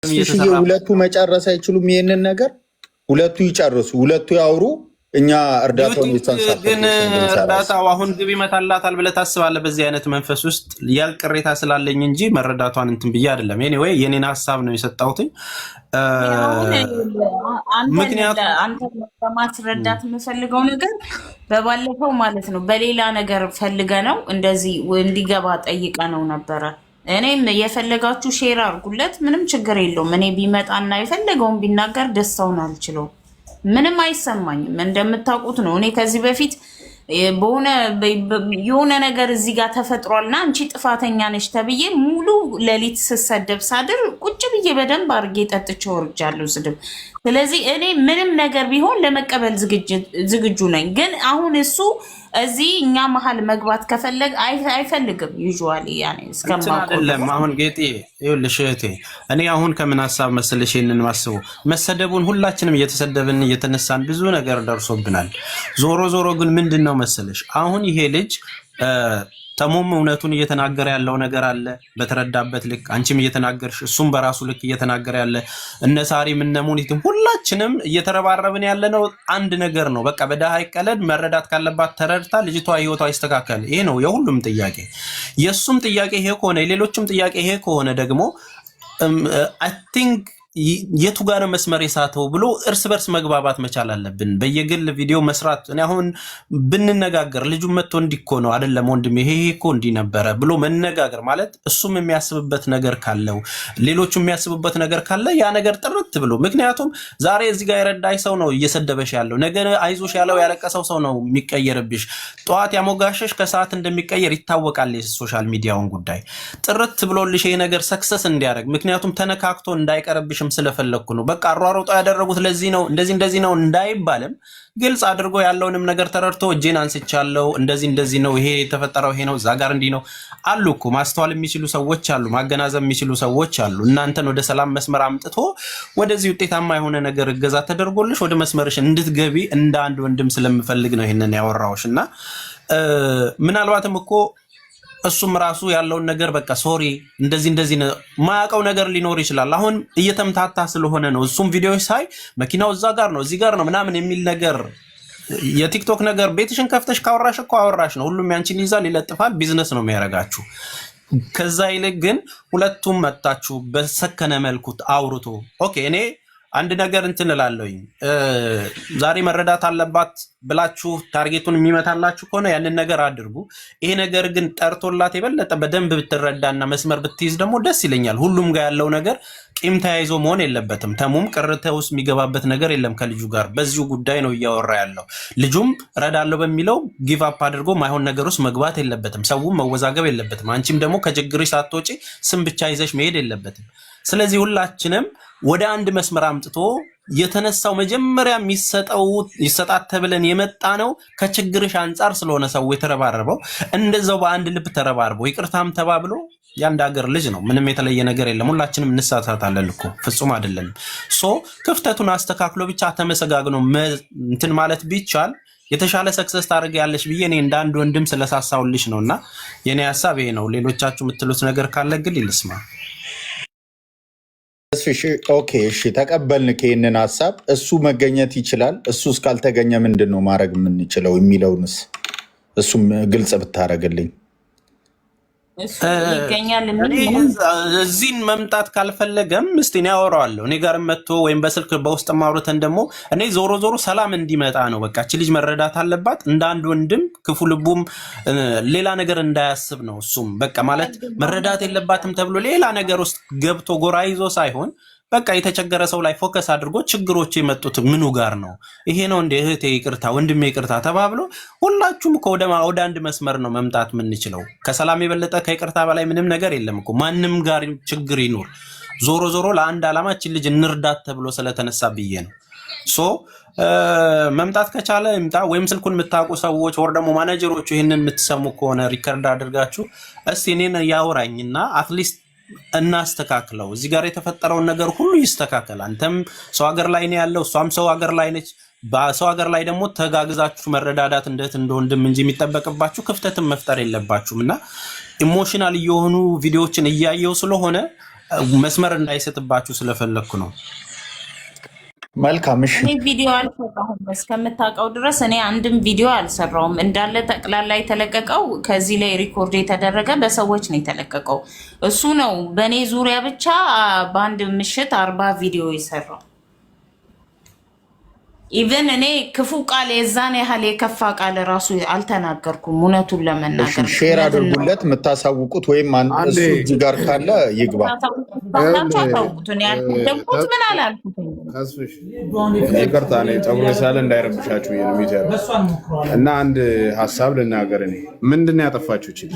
እሺ ሁለቱ መጨረስ አይችሉም ይሄንን ነገር ሁለቱ ይጨርሱ ሁለቱ ያውሩ እኛ እርዳታውን ግን እርዳታው አሁን ግብ ይመታላታል ብለህ ታስባለህ? በዚህ አይነት መንፈስ ውስጥ ያል ቅሬታ ስላለኝ እንጂ መረዳቷን እንትን ብዬ አይደለም። ኤኒዌይ የኔን ሀሳብ ነው የሰጣሁት። ምክንያቱም አንተ ለማስረዳት የምፈልገው ነገር በባለፈው ማለት ነው በሌላ ነገር ፈልገ ነው እንደዚህ እንዲገባ ጠይቀ ነው ነበረ። እኔም የፈለጋችሁ ሼር አድርጉለት፣ ምንም ችግር የለውም። እኔ ቢመጣና የፈለገውን ቢናገር ደስታውን አልችለውም፣ ምንም አይሰማኝም። እንደምታውቁት ነው። እኔ ከዚህ በፊት የሆነ ነገር እዚህ ጋር ተፈጥሯልና አንቺ ጥፋተኛ ነሽ ተብዬ ሙሉ ሌሊት ስሰደብ ሳድር ቁጭ ብዬ በደንብ አድርጌ ጠጥቼ ወርጃለሁ ስድብ። ስለዚህ እኔ ምንም ነገር ቢሆን ለመቀበል ዝግጁ ነኝ። ግን አሁን እሱ እዚህ እኛ መሀል መግባት ከፈለግ አይፈልግም። ዩዥዋሊ ያኔ እስከማቆለም አሁን ጌጤ ይኸውልሽ እህቴ፣ እኔ አሁን ከምን ሀሳብ መሰለሽ ይሄንን ማስበው መሰደቡን ሁላችንም እየተሰደብን እየተነሳን ብዙ ነገር ደርሶብናል። ዞሮ ዞሮ ግን ምንድነው መሰለሽ አሁን ይሄ ልጅ ተሞም እውነቱን እየተናገረ ያለው ነገር አለ በተረዳበት ልክ፣ አንቺም እየተናገርሽ እሱም በራሱ ልክ እየተናገረ ያለ እነሳሪም እነሙኒትም ሁላችንም እየተረባረብን ያለነው አንድ ነገር ነው። በቃ በደሃ ይቀለድ መረዳት ካለባት ተረድታ ልጅቷ ህይወቷ ይስተካከል። ይሄ ነው የሁሉም ጥያቄ። የሱም ጥያቄ ይሄ ከሆነ የሌሎችም ጥያቄ ይሄ ከሆነ ደግሞ አይ ቲንክ የቱ ጋር መስመር የሳተው ብሎ እርስ በርስ መግባባት መቻል አለብን። በየግል ቪዲዮ መስራት እኔ አሁን ብንነጋገር ልጁ መጥቶ እንዲኮ ነው አይደለም ወንድም ይሄ እኮ እንዲ ነበረ ብሎ መነጋገር ማለት እሱም የሚያስብበት ነገር ካለው ሌሎቹም የሚያስቡበት ነገር ካለ ያ ነገር ጥርት ብሎ፣ ምክንያቱም ዛሬ እዚህ ጋር የረዳይ ሰው ነው እየሰደበሽ ያለው፣ ነገ አይዞሽ ያለው ያለቀሰው ሰው ነው የሚቀየርብሽ። ጠዋት ያሞጋሸሽ ከሰዓት እንደሚቀየር ይታወቃል። የሶሻል ሚዲያውን ጉዳይ ጥርት ብሎልሽ ይሄ ነገር ሰክሰስ እንዲያደርግ፣ ምክንያቱም ተነካክቶ እንዳይቀርብሽ ስለፈለኩ ነው። በቃ አሯሯጣ ያደረጉት ለዚህ ነው እንደዚህ ነው እንዳይባልም ግልጽ አድርጎ ያለውንም ነገር ተረድቶ እጄን አንስቻለሁ እንደዚህ ነው ይሄ የተፈጠረው ይሄ ነው እዛ ጋር እንዲህ ነው አሉ እኮ ማስተዋል የሚችሉ ሰዎች አሉ፣ ማገናዘብ የሚችሉ ሰዎች አሉ። እናንተን ወደ ሰላም መስመር አምጥቶ ወደዚህ ውጤታማ የሆነ ነገር እገዛ ተደርጎልሽ ወደ መስመርሽ እንድትገቢ እንደ አንድ ወንድም ስለምፈልግ ነው ይሄንን ያወራውሽና ምናልባትም እኮ እሱም ራሱ ያለውን ነገር በቃ ሶሪ እንደዚህ ነው ማያውቀው ነገር ሊኖር ይችላል። አሁን እየተምታታ ስለሆነ ነው። እሱም ቪዲዮዎች ሳይ መኪናው እዛ ጋር ነው እዚህ ጋር ነው ምናምን የሚል ነገር የቲክቶክ ነገር ቤትሽን ከፍተሽ ካወራሽ እኮ አወራሽ ነው። ሁሉም ያንቺን ይዛል ይለጥፋል፣ ቢዝነስ ነው የሚያረጋችሁ። ከዛ ይልቅ ግን ሁለቱም መጣችሁ በሰከነ መልኩ አውርቶ ኦኬ እኔ አንድ ነገር እንትን እላለሁኝ ዛሬ መረዳት አለባት ብላችሁ ታርጌቱን የሚመታላችሁ ከሆነ ያንን ነገር አድርጉ። ይሄ ነገር ግን ጠርቶላት የበለጠ በደንብ ብትረዳና መስመር ብትይዝ ደግሞ ደስ ይለኛል። ሁሉም ጋር ያለው ነገር ቂም ተያይዞ መሆን የለበትም። ተሙም ቅርተ ውስጥ የሚገባበት ነገር የለም ከልጁ ጋር በዚሁ ጉዳይ ነው እያወራ ያለው። ልጁም ረዳለው በሚለው ጊቭ አፕ አድርጎ ማይሆን ነገር ውስጥ መግባት የለበትም። ሰውም መወዛገብ የለበትም። አንቺም ደግሞ ከችግርሽ ሳትወጪ ስም ብቻ ይዘሽ መሄድ የለበትም። ስለዚህ ሁላችንም ወደ አንድ መስመር አምጥቶ የተነሳው መጀመሪያ ይሰጣት ተብለን የመጣ ነው ከችግርሽ አንጻር ስለሆነ ሰው የተረባረበው እንደዛው በአንድ ልብ ተረባርቦ ይቅርታም ተባብሎ ያንድ ሀገር ልጅ ነው። ምንም የተለየ ነገር የለም። ሁላችንም እንሳሳታለን እኮ ፍጹም አይደለም። ክፍተቱን አስተካክሎ ብቻ ተመሰጋግኖ እንትን ማለት ቢቻል የተሻለ ሰክሰስ ታደርጊያለሽ ብዬ እኔ እንደ አንድ ወንድም ስለሳሳውልሽ ነውና የኔ ሐሳብ ይሄ ነው። ሌሎቻችሁ የምትሉት ነገር ካለ ግን ይልስማ። ኦኬ እሺ ተቀበልን ከይነን ሐሳብ። እሱ መገኘት ይችላል። እሱ እስካልተገኘ ምንድነው ማድረግ የምንችለው የሚለውንስ እሱም ግልጽ ብታረግልኝ። ይገኛል እዚህን መምጣት ካልፈለገም እስቲ እኔ አወራዋለሁ። እኔ ጋር መጥቶ ወይም በስልክ በውስጥ ማውረተን ደግሞ እኔ ዞሮ ሰላም እንዲመጣ ነው። በቃ እቺ ልጅ መረዳት አለባት እንደ አንድ ወንድም ክፉ ልቡም ሌላ ነገር እንዳያስብ ነው። እሱም በቃ ማለት መረዳት የለባትም ተብሎ ሌላ ነገር ውስጥ ገብቶ ጎራ ይዞ ሳይሆን በቃ የተቸገረ ሰው ላይ ፎከስ አድርጎ ችግሮች የመጡት ምኑ ጋር ነው ይሄ ነው እንደ እህቴ ይቅርታ ወንድሜ ይቅርታ ተባብሎ ሁላችሁም ወደ አንድ መስመር ነው መምጣት የምንችለው። ከሰላም የበለጠ ከይቅርታ በላይ ምንም ነገር የለም እኮ። ማንም ጋር ችግር ይኖር ዞሮ ለአንድ ዓላማችን ልጅ እንርዳት ተብሎ ስለተነሳ ብዬ ነው። መምጣት ከቻለ ይምጣ። ወይም ስልኩን የምታውቁ ሰዎች ወር ደግሞ ማኔጀሮቹ ይሄንን የምትሰሙ ከሆነ ሪከርድ አድርጋችሁ እስቲ እኔን ያወራኝና አትሊስት እናስተካክለው። እዚህ ጋር የተፈጠረውን ነገር ሁሉ ይስተካከል። አንተም ሰው ሀገር ላይ ነው ያለው፣ እሷም ሰው ሀገር ላይ ነች። በሰው ሀገር ላይ ደግሞ ተጋግዛችሁ መረዳዳት እንደ ወንድም እንጂ የሚጠበቅባችሁ ክፍተትን መፍጠር የለባችሁም። እና ኢሞሽናል የሆኑ ቪዲዮዎችን እያየው ስለሆነ መስመር እንዳይሰጥባችሁ ስለፈለኩ ነው። መልካም። እሺ እኔ ቪዲዮ አልሰራሁም እስከምታውቀው ድረስ እኔ አንድም ቪዲዮ አልሰራሁም። እንዳለ ጠቅላላ የተለቀቀው ከዚህ ላይ ሪኮርድ የተደረገ በሰዎች ነው የተለቀቀው። እሱ ነው በእኔ ዙሪያ ብቻ በአንድ ምሽት 40 ቪዲዮ የሰራው። ኢቨን እኔ ክፉ ቃል የዛን ያህል የከፋ ቃል ራሱ አልተናገርኩም። እውነቱን ለመናገር ሼር አድርጉለት የምታሳውቁት ወይም እሱ እዚህ ጋር ካለ ይግባ። ታሳውቁትን ያልደግሞት ምን አላልኩትም። ይቅርታ እኔ ፀጉሬ ሳለ እንዳይረብሻችሁ እና አንድ ሀሳብ ልናገር። እኔ ምንድን ያጠፋችሁ ይችል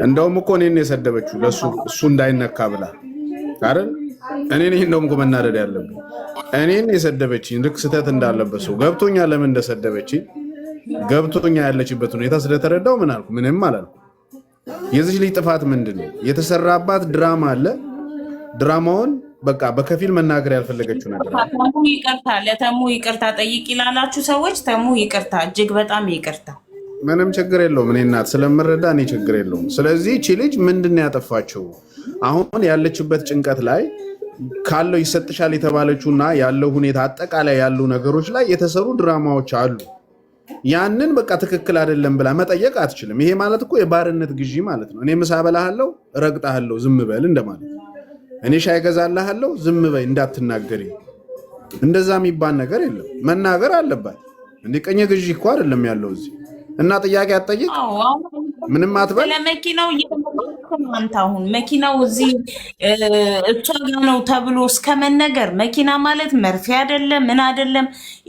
እንደውም እኮ እኔን የሰደበችው ለሱ እሱ እንዳይነካ ብላ አይደል? እኔ ነኝ እንደውም እኮ መናደድ ያለብኝ እኔን የሰደበችኝ ልክ ስህተት እንዳለበት ሰው ገብቶኛ ለምን እንደሰደበችኝ ገብቶኛ ያለችበት ሁኔታ ስለተረዳው ምን አልኩ? ምንም አላልኩ። የዚህ ልጅ ጥፋት ምንድነው? የተሰራባት ድራማ አለ። ድራማውን በቃ በከፊል መናገር ያልፈለገችው ነገር አለ። ተሙ ይቅርታ፣ ለተሙ ይቅርታ ጠይቅ ይላላችሁ ሰዎች። ተሙ ይቅርታ፣ እጅግ በጣም ይቅርታ። ምንም ችግር የለውም። እኔ እናት ስለምረዳ እኔ ችግር የለውም። ስለዚህ እቺ ልጅ ምንድነው ያጠፋችው? አሁን ያለችበት ጭንቀት ላይ ካለው ይሰጥሻል የተባለችውና ያለው ሁኔታ አጠቃላይ ያሉ ነገሮች ላይ የተሰሩ ድራማዎች አሉ። ያንን በቃ ትክክል አይደለም ብላ መጠየቅ አትችልም። ይሄ ማለት እኮ የባርነት ግዢ ማለት ነው። እኔ ምሳ በላሃለሁ፣ ረግጣሃለሁ፣ ዝም በል እንደማለት። እኔ ሻይ ገዛልሃለሁ፣ ዝም በይ እንዳትናገሪ። እንደዛ የሚባል ነገር የለም። መናገር አለባት። እንደ ቀኝ ግዢ እኮ አይደለም ያለው እዚህ እና ጥያቄ አትጠይቅ፣ ምንም አትበል። ለመኪናው አንተ አሁን መኪናው እዚህ እሷ ጋር ነው ተብሎ እስከመነገር መኪና ማለት መርፌ አይደለም ምን አይደለም።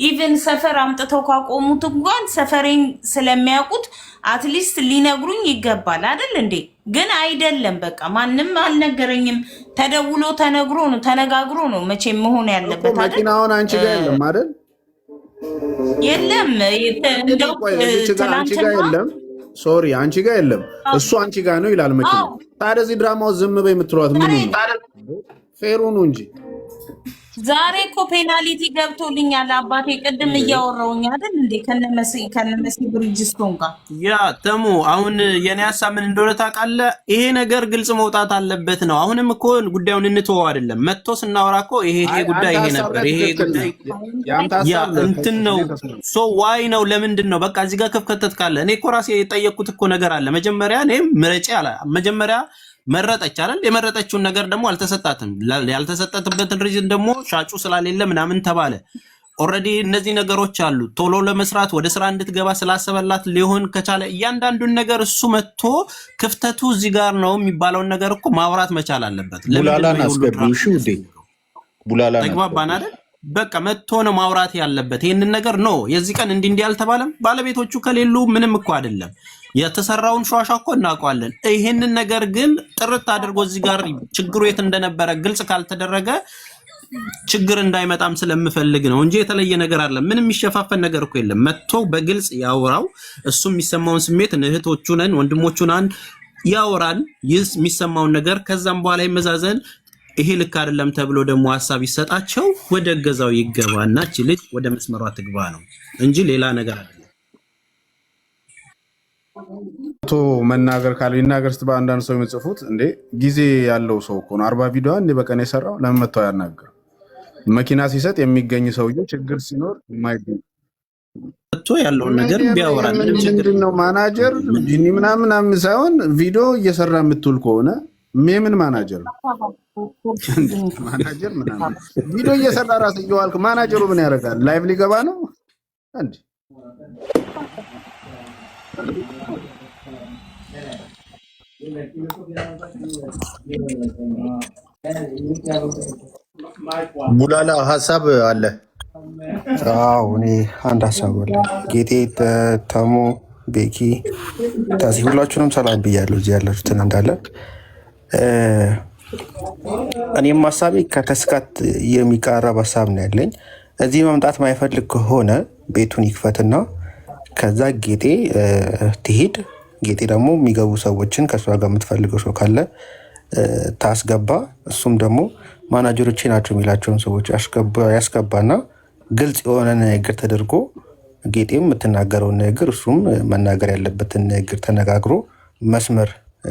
ኢቭን ሰፈር አምጥተው ካቆሙት እንኳን ሰፈሬን ስለሚያውቁት አትሊስት ሊነግሩኝ ይገባል አይደል እንዴ? ግን አይደለም። በቃ ማንም አልነገረኝም። ተደውሎ ተነግሮ ነው ተነጋግሮ ነው መቼም መሆን ያለበት አይደል? መኪናውን አንቺ ጋር የለም አይደል? የለም እንደው አንቺ ጋር የለም። ሶሪ አንቺ ጋር የለም፣ እሱ አንቺ ጋር ነው ይላል መኪናው። ታዲያ እዚህ ድራማው ዝም በይ የምትሏት ምን ነው? ፌሩ ነው እንጂ ዛሬ እኮ ፔናልቲ ገብቶልኛል አባቴ። ቅድም እያወራሁኝ አይደል እንዴ ከነመሲ ብሪጅስቶን ጋር። ያ ተሙ አሁን የኔ ሀሳብ ምን እንደሆነ ታውቃለህ? ይሄ ነገር ግልጽ መውጣት አለበት ነው። አሁንም እኮ ጉዳዩን እንተወው አይደለም። መጥቶ ስናወራ እኮ ይሄ ጉዳይ ይሄ ነበር፣ ይሄ ጉዳይ ያ እንትን ነው። ሶ ዋይ ነው ለምንድን ነው? በቃ እዚህ ጋር ክፍተት ካለ እኔ እኮ ራሴ የጠየቅኩት እኮ ነገር አለ። መጀመሪያ እኔ ምረጪ አለ መጀመሪያ መረጠች አይደል? የመረጠችውን ነገር ደግሞ አልተሰጣትም። ያልተሰጣትበትን ሪዝን ደግሞ ሻጩ ስላሌለ ምናምን ተባለ። ኦልሬዲ እነዚህ ነገሮች አሉ። ቶሎ ለመስራት ወደ ስራ እንድትገባ ስላሰበላት ሊሆን ከቻለ እያንዳንዱን ነገር እሱ መጥቶ ክፍተቱ እዚህ ጋር ነው የሚባለውን ነገር እኮ ማውራት መቻል አለበት። ቡላላን አስገቢው ውዴ፣ ቡላላን ተግባባን አይደል? በቃ መጥቶ ነው ማውራት ያለበት ይሄንን ነገር ነው። የዚህ ቀን እንዲህ አልተባለም። ባለቤቶቹ ከሌሉ ምንም እኮ አይደለም። የተሰራውን ሸዋሻ እኮ እናውቀዋለን። ይሄንን ነገር ግን ጥርት አድርጎ እዚህ ጋር ችግሩ የት እንደነበረ ግልጽ ካልተደረገ ችግር እንዳይመጣም ስለምፈልግ ነው እንጂ የተለየ ነገር አለ። ምንም የሚሸፋፈን ነገር እኮ የለም። መጥቶ በግልጽ ያወራው። እሱ የሚሰማውን ስሜት እህቶቹ ነን ወንድሞቹ ነን ያወራል፣ የሚሰማውን ነገር ከዛም በኋላ ይመዛዘን። ይሄ ልክ አይደለም ተብሎ ደግሞ ሀሳብ ይሰጣቸው፣ ወደ ገዛው ይገባና እቺ ልጅ ወደ መስመሯ ትግባ ነው እንጂ ሌላ ነገር አይደለም። ቶ መናገር ካለ ይናገር። ስትባ አንዳንድ ሰው የሚጽፉት እንዴ ጊዜ ያለው ሰው እኮ ነው 40 ቪዲዮ እንደ በቀን የሰራው ለምን መጥቶ ያናገር? መኪና ሲሰጥ የሚገኝ ሰውዬ ችግር ሲኖር የማይገኝ መጥቶ ያለውን ነገር ቢያወራ ምንም ችግር ነው። ማናጀር ጂኒ ምናምን ሳይሆን ቪዲዮ እየሰራ የምትውል ከሆነ ምን ማናጀር ነው? ማናጀር ምናምን ቪዲዮ እየሰራ ራስ እየዋልክ ማናጀሩ ምን ያደርጋል? ላይቭ ሊገባ ነው እንዴ? ቡላላ ሀሳብ አለ? አዎ እኔ አንድ ሀሳብ አለ። ጌጤ፣ ተሙ፣ ቤኪ፣ ታሲ ሁላችሁንም ሰላም ብያለሁ። እዚህ ያላችሁትን እንዳለ እኔም ሀሳቤ ከተስካት የሚቃረብ ሀሳብ ነው ያለኝ። እዚህ መምጣት ማይፈልግ ከሆነ ቤቱን ይክፈትና ከዛ ጌጤ ትሄድ። ጌጤ ደግሞ የሚገቡ ሰዎችን ከእሷ ጋር የምትፈልገው ሰው ካለ ታስገባ። እሱም ደግሞ ማናጀሮቼ ናቸው የሚላቸውን ሰዎች ያስገባና ግልጽ የሆነ ንግግር ተደርጎ ጌጤም የምትናገረውን ንግግር እሱም መናገር ያለበትን ንግግር ተነጋግሮ መስመር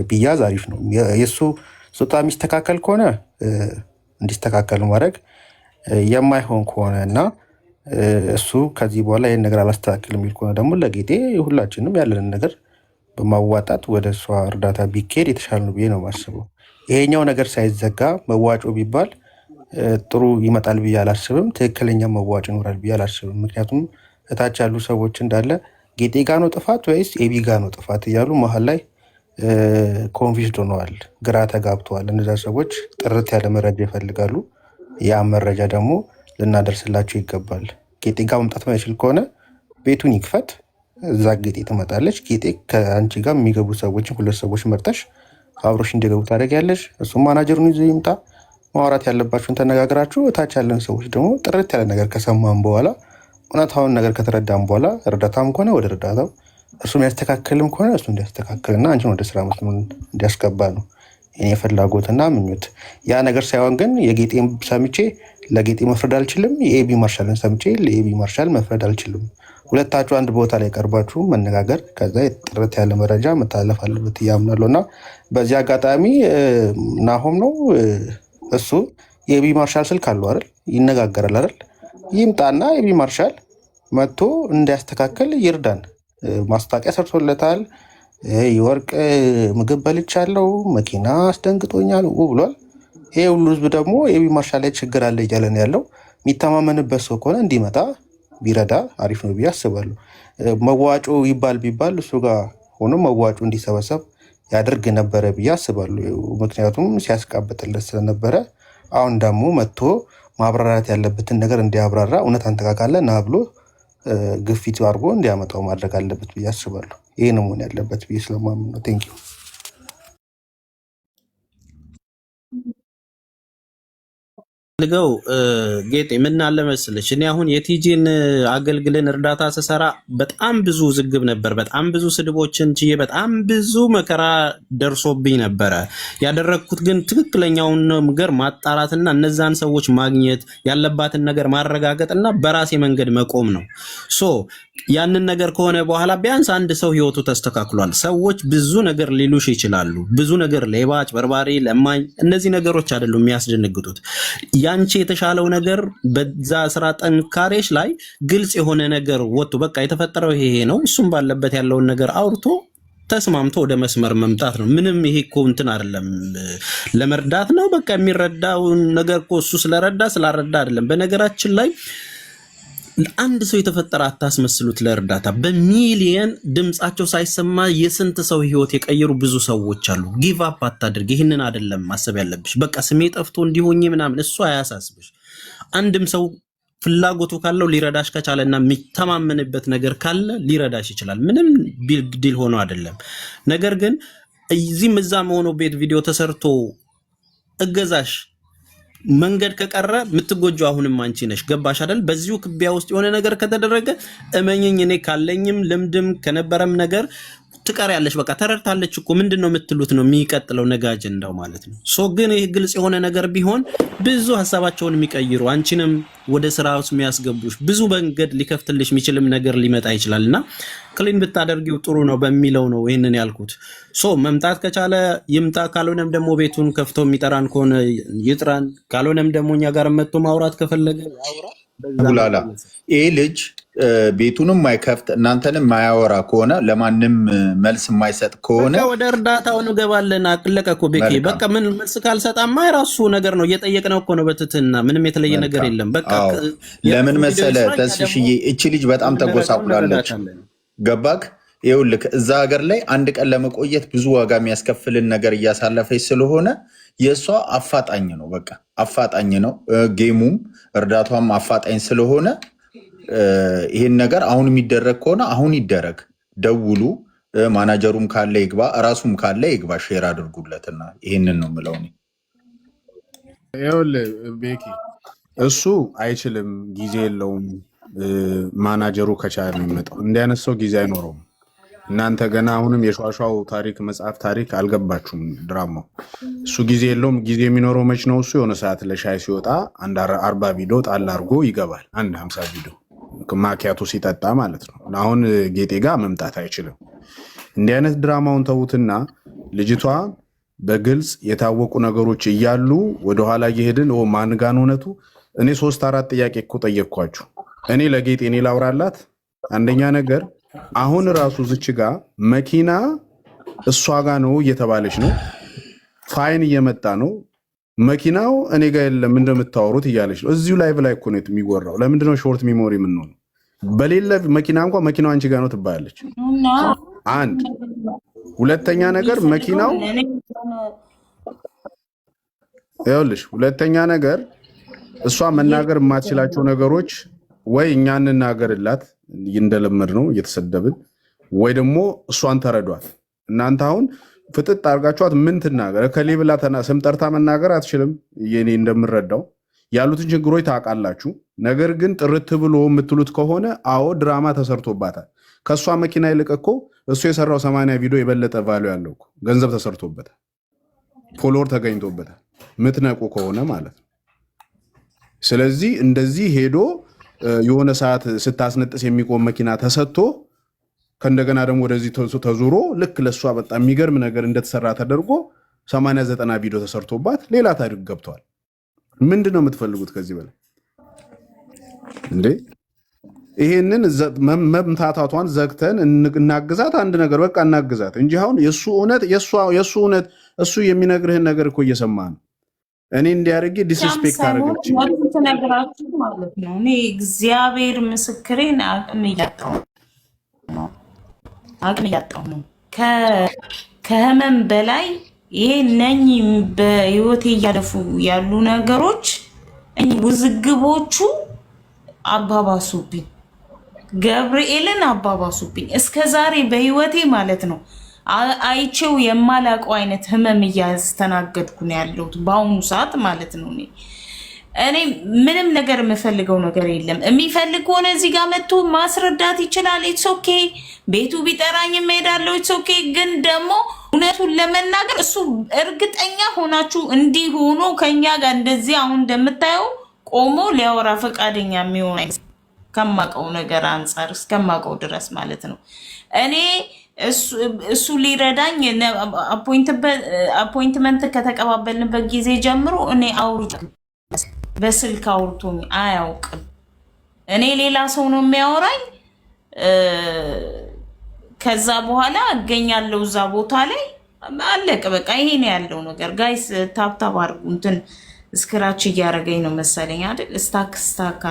ቢያዝ አሪፍ ነው። የእሱ ጾታ የሚስተካከል ከሆነ እንዲስተካከል ማድረግ የማይሆን ከሆነ እና እሱ ከዚህ በኋላ ይህን ነገር አላስተካክል የሚል ከሆነ ደግሞ ለጌጤ ሁላችንም ያለንን ነገር በማዋጣት ወደ እሷ እርዳታ ቢካሄድ የተሻለ ነው ብዬ ነው የማስበው። ይሄኛው ነገር ሳይዘጋ መዋጮ ቢባል ጥሩ ይመጣል ብዬ አላስብም። ትክክለኛ መዋጮ ይኖራል ብዬ አላስብም። ምክንያቱም እታች ያሉ ሰዎች እንዳለ ጌጤ ጋ ነው ጥፋት ወይስ ኤቢ ጋ ነው ጥፋት እያሉ መሀል ላይ ኮንፊውዝድ ሆነዋል፣ ግራ ተጋብተዋል። እነዛ ሰዎች ጥርት ያለ መረጃ ይፈልጋሉ። ያ መረጃ ደግሞ ልናደርስላቸው ይገባል። ጌጤ ጋ መምጣት ማይችል ከሆነ ቤቱን ይክፈት፣ እዛ ጌጤ ትመጣለች። ጌጤ ከአንቺ ጋር የሚገቡ ሰዎችን 2 ሰዎች መርጠሽ አብሮሽ እንዲገቡ ታደርጊያለሽ። እሱም ማናጀሩን ይዞ ይምጣ። ማውራት ያለባችሁን ተነጋግራችሁ፣ እታች ያለን ሰዎች ደግሞ ጥርት ያለ ነገር ከሰማን በኋላ እውነታውን ነገር ከተረዳም በኋላ እርዳታም ከሆነ ወደ እርዳታው፣ እሱ የሚያስተካክልም ከሆነ እሱ እንዲያስተካክልና አንቺን ወደ ስራ መስመር እንዲያስገባ ነው የኔ ፍላጎትና ምኞት። ያ ነገር ሳይሆን ግን የጌጤን ሰምቼ ለጌጤ መፍረድ አልችልም፣ የኤቢ ማርሻልን ሰምቼ ለኤቢ ማርሻል መፍረድ አልችልም። ሁለታችሁ አንድ ቦታ ላይ ቀርባችሁ መነጋገር፣ ከዛ ጥርት ያለ መረጃ መተላለፍ አለበት እያምናለሁ። እና በዚህ አጋጣሚ ናሆም ነው እሱ የኤቢ ማርሻል ስልክ አለው አይደል? ይነጋገራል አይደል? ይምጣና ኤቢ ማርሻል መጥቶ እንዲያስተካከል ይርዳን። ማስታወቂያ ሰርቶለታል። የወርቅ ምግብ በልቻለሁ፣ መኪና አስደንግጦኛል ብሏል። ይሄ ሁሉ ህዝብ ደግሞ ኤቢ ማርሻል ላይ ችግር አለ እያለን ያለው የሚተማመንበት ሰው ከሆነ እንዲመጣ ቢረዳ አሪፍ ነው ብዬ አስባለሁ። መዋጮ ይባል ቢባል እሱ ጋር ሆኖ መዋጮ እንዲሰበሰብ ያደርግ ነበረ ብዬ አስባለሁ። ምክንያቱም ሲያስቃብጥለት ስለነበረ፣ አሁን ደግሞ መጥቶ ማብራራት ያለበትን ነገር እንዲያብራራ፣ እውነት አንተ ጋር ካለ ና ብሎ ግፊት አድርጎ እንዲያመጣው ማድረግ አለበት ብዬ አስባለሁ። ይህ ነው መሆን ያለበት ብዬ ስለማምን ነው። ቴንክ ዩ። ልገው ጌጤ ምን አለ መሰለሽ፣ እኔ አሁን የቲጂን አገልግልን እርዳታ ስሰራ በጣም ብዙ ውዝግብ ነበር። በጣም ብዙ ስድቦችን ችዬ በጣም ብዙ መከራ ደርሶብኝ ነበረ። ያደረግኩት ግን ትክክለኛውን ነገር ማጣራትና እነዛን ሰዎች ማግኘት ያለባትን ነገር ማረጋገጥና በራሴ መንገድ መቆም ነው። ሶ ያንን ነገር ከሆነ በኋላ ቢያንስ አንድ ሰው ህይወቱ ተስተካክሏል። ሰዎች ብዙ ነገር ሊሉሽ ይችላሉ። ብዙ ነገር ሌባ፣ አጭበርባሪ፣ ለማኝ፣ እነዚህ ነገሮች አይደሉም የሚያስደነግጡት። ያንቺ የተሻለው ነገር በዛ ስራ ጠንካሬሽ ላይ ግልጽ የሆነ ነገር ወጥቶ በቃ የተፈጠረው ይሄ ነው፣ እሱም ባለበት ያለውን ነገር አውርቶ ተስማምቶ ወደ መስመር መምጣት ነው። ምንም ይሄ እኮ እንትን አይደለም፣ ለመርዳት ነው። በቃ የሚረዳውን ነገር እኮ እሱ ስለረዳ ስላረዳ አይደለም። በነገራችን ላይ አንድ ሰው የተፈጠረ አታስመስሉት። ለእርዳታ በሚሊየን ድምጻቸው ሳይሰማ የስንት ሰው ህይወት የቀየሩ ብዙ ሰዎች አሉ። ጊቭ አፕ አታድርግ። ይህንን አይደለም ማሰብ ያለብሽ። በቃ ስሜ ጠፍቶ እንዲሆኝ ምናምን እሱ አያሳስብሽ። አንድም ሰው ፍላጎቱ ካለው ሊረዳሽ ከቻለና የሚተማመንበት ነገር ካለ ሊረዳሽ ይችላል። ምንም ቢግ ዲል ሆኖ አይደለም። ነገር ግን እዚህም እዛም ሆኖ ቤት ቪዲዮ ተሰርቶ እገዛሽ መንገድ ከቀረ የምትጎጁ አሁንም አንቺ ነሽ። ገባሽ አይደል? በዚሁ ክቢያ ውስጥ የሆነ ነገር ከተደረገ እመኝኝ፣ እኔ ካለኝም ልምድም ከነበረም ነገር ትቀሪያለሽ። በቃ ተረድታለች እኮ ምንድነው የምትሉት ነው የሚቀጥለው ነገ አጀንዳው ማለት ነው። ሶ ግን ይህ ግልጽ የሆነ ነገር ቢሆን ብዙ ሀሳባቸውን የሚቀይሩ አንቺንም ወደ ስራ ውስጥ የሚያስገቡሽ ብዙ መንገድ ሊከፍትልሽ የሚችልም ነገር ሊመጣ ይችላልና ክሊን ብታደርጊው ጥሩ ነው በሚለው ነው ይህንን ያልኩት። ሶ መምጣት ከቻለ ይምጣ፣ ካልሆነም ደግሞ ቤቱን ከፍቶ የሚጠራን ከሆነ ይጥራን፣ ካልሆነም ደግሞ እኛ ጋር መጥቶ ማውራት ከፈለገ ያውራ። ቡላላ ይህ ልጅ ቤቱንም ማይከፍት እናንተንም ማያወራ ከሆነ ለማንም መልስ የማይሰጥ ከሆነ ወደ እርዳታው እንገባለን። አለቀ እኮ ቤኪ። በቃ ምን መልስ ካልሰጣማ የራሱ ነገር ነው። እየጠየቅነው እኮ ነው በትህትና። ምንም የተለየ ነገር የለም። በቃ ለምን መሰለ ተስፍሽዬ፣ እቺ ልጅ በጣም ተጎሳቁላለች። ገባክ? ይኸውልህ እዛ ሀገር ላይ አንድ ቀን ለመቆየት ብዙ ዋጋ የሚያስከፍልን ነገር እያሳለፈች ስለሆነ የእሷ አፋጣኝ ነው። በቃ አፋጣኝ ነው። ጌሙም እርዳቷም አፋጣኝ ስለሆነ ይሄን ነገር አሁን የሚደረግ ከሆነ አሁን ይደረግ። ደውሉ። ማናጀሩም ካለ ይግባ፣ እራሱም ካለ ይግባ። ሼር አድርጉለትና ይሄንን ነው የምለው። ይኸውልህ ቤኪ፣ እሱ አይችልም፣ ጊዜ የለውም። ማናጀሩ ከቻለ ነው የሚመጣው። እንዲህ አይነት ሰው ጊዜ አይኖረውም። እናንተ ገና አሁንም የሿሿው ታሪክ መጽሐፍ ታሪክ አልገባችሁም። ድራማው እሱ ጊዜ የለውም። ጊዜ የሚኖረው መች ነው? እሱ የሆነ ሰዓት ለሻይ ሲወጣ አንድ 40 ቪዲዮ ጣል አድርጎ ይገባል። አንድ 50 ቪዲዮ ማኪያቶ ሲጠጣ ማለት ነው። አሁን ጌጤ ጋር መምጣት አይችልም። እንዲህ አይነት ድራማውን ተዉትና ልጅቷ በግልጽ የታወቁ ነገሮች እያሉ ወደኋላ እየሄድን ማን ጋር ነው እውነቱ? እኔ 3-4 ጥያቄ እኮ ጠየቅኳችሁ። እኔ ለጌጤ እኔ ላውራላት። አንደኛ ነገር አሁን ራሱ ዝች ጋር መኪና እሷ ጋር ነው እየተባለች ነው፣ ፋይን እየመጣ ነው፣ መኪናው እኔ ጋር የለም እንደምታወሩት እያለች ነው። እዚሁ ላይቭ ላይ እኮ ነው የሚወራው። ለምንድነው ሾርት ሚሞሪ የምንሆነው? በሌለ መኪና እንኳን መኪናው አንቺ ጋር ነው ትባላለች። አንድ ሁለተኛ ነገር መኪናው ይኸውልሽ፣ ሁለተኛ ነገር እሷ መናገር የማትችላቸው ነገሮች ወይ እኛ እንናገርላት እንደለመድ ነው እየተሰደብን፣ ወይ ደግሞ እሷን ተረዷት። እናንተ አሁን ፍጥጥ አድርጋችኋት ምን ትናገር ከሌ ብላ ስም ጠርታ መናገር አትችልም። የኔ እንደምረዳው ያሉትን ችግሮች ታውቃላችሁ። ነገር ግን ጥርት ብሎ የምትሉት ከሆነ አዎ ድራማ ተሰርቶባታል። ከእሷ መኪና ይልቅ እኮ እሱ የሰራው 80 ቪዲዮ የበለጠ ቫልዩ ያለው እኮ ገንዘብ ተሰርቶበታል፣ ፎሎወር ተገኝቶበታል። ምትነቁ ከሆነ ማለት ነው። ስለዚህ እንደዚህ ሄዶ የሆነ ሰዓት ስታስነጥስ የሚቆም መኪና ተሰጥቶ ከእንደገና ደግሞ ወደዚህ ተዙሮ ልክ ለእሷ በጣም የሚገርም ነገር እንደተሰራ ተደርጎ 80-90 ቪዲዮ ተሰርቶባት ሌላ ታሪክ ገብቷል። ምንድን ነው የምትፈልጉት ከዚህ በላይ እንዴ? ይሄንን መምታታቷን ዘግተን እናግዛት፣ አንድ ነገር በቃ እናግዛት እንጂ አሁን የእሱ እውነት እሱ የሚነግርህን ነገር እኮ እየሰማ ነው። እኔ እንዲያደርግ ዲስስፔክት አደረገች ነገራችሁ ማለት ነው። እኔ እግዚአብሔር ምስክሬን አቅም እያጣሁ ነው። ከህመም በላይ ይሄ ነኝ በህይወቴ እያለፉ ያሉ ነገሮች ውዝግቦቹ አባባሱብኝ፣ ገብርኤልን አባባሱብኝ። እስከ ዛሬ በህይወቴ ማለት ነው አይቼው የማላውቀው አይነት ህመም እያስተናገድኩ ነው ያለሁት በአሁኑ ሰዓት ማለት ነው። እኔ ምንም ነገር የምፈልገው ነገር የለም። የሚፈልግ ከሆነ እዚህ ጋር መጥቶ ማስረዳት ይችላል። ኢትስ ኦኬ። ቤቱ ቢጠራኝ እሄዳለሁ። ኢትስ ኦኬ። ግን ደግሞ እውነቱን ለመናገር እሱ እርግጠኛ ሆናችሁ እንዲህ ሆኖ ከኛ ጋር እንደዚህ አሁን እንደምታየው ቆሞ ሊያወራ ፈቃደኛ የሚሆን ከማውቀው ነገር አንጻር እስከማውቀው ድረስ ማለት ነው። እኔ እሱ ሊረዳኝ አፖይንትመንት ከተቀባበልንበት ጊዜ ጀምሮ እኔ በስልክ አውርቶኝ አያውቅም። እኔ ሌላ ሰው ነው የሚያወራኝ። ከዛ በኋላ እገኛለሁ እዛ ቦታ ላይ አለቀ በቃ። ይሄ ነው ያለው ነገር። ጋይስ ታብታብ አድርጉ። እንትን ስክራች እያደረገኝ ነው መሰለኝ አይደል? ስታክ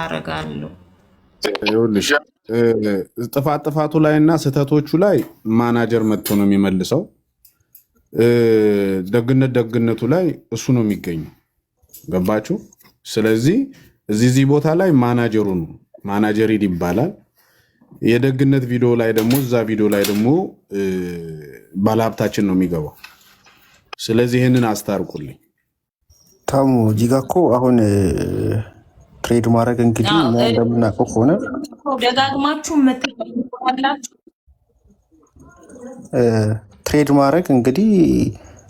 አደርጋለሁ። ይኸውልሽ ጥፋቱ ላይ እና ስህተቶቹ ላይ ማናጀር መጥቶ ነው የሚመልሰው። ደግነቱ ላይ እሱ ነው የሚገኘው። ገባችሁ? ስለዚህ እዚህ ቦታ ላይ ማናጀሩ ነው፣ ማናጀር ይባላል። የደግነት ቪዲዮ ላይ ደግሞ እዛ ቪዲዮ ላይ ደግሞ ባለሀብታችን ነው የሚገባው። ስለዚህ ይህንን አስታርቁልኝ። ታሙ እዚህ ጋ እኮ አሁን ትሬድ ማድረግ እንግዲህ እንደምናውቀው ከሆነ ደጋግማችሁ መጥላችሁ ትሬድ ማድረግ እንግዲህ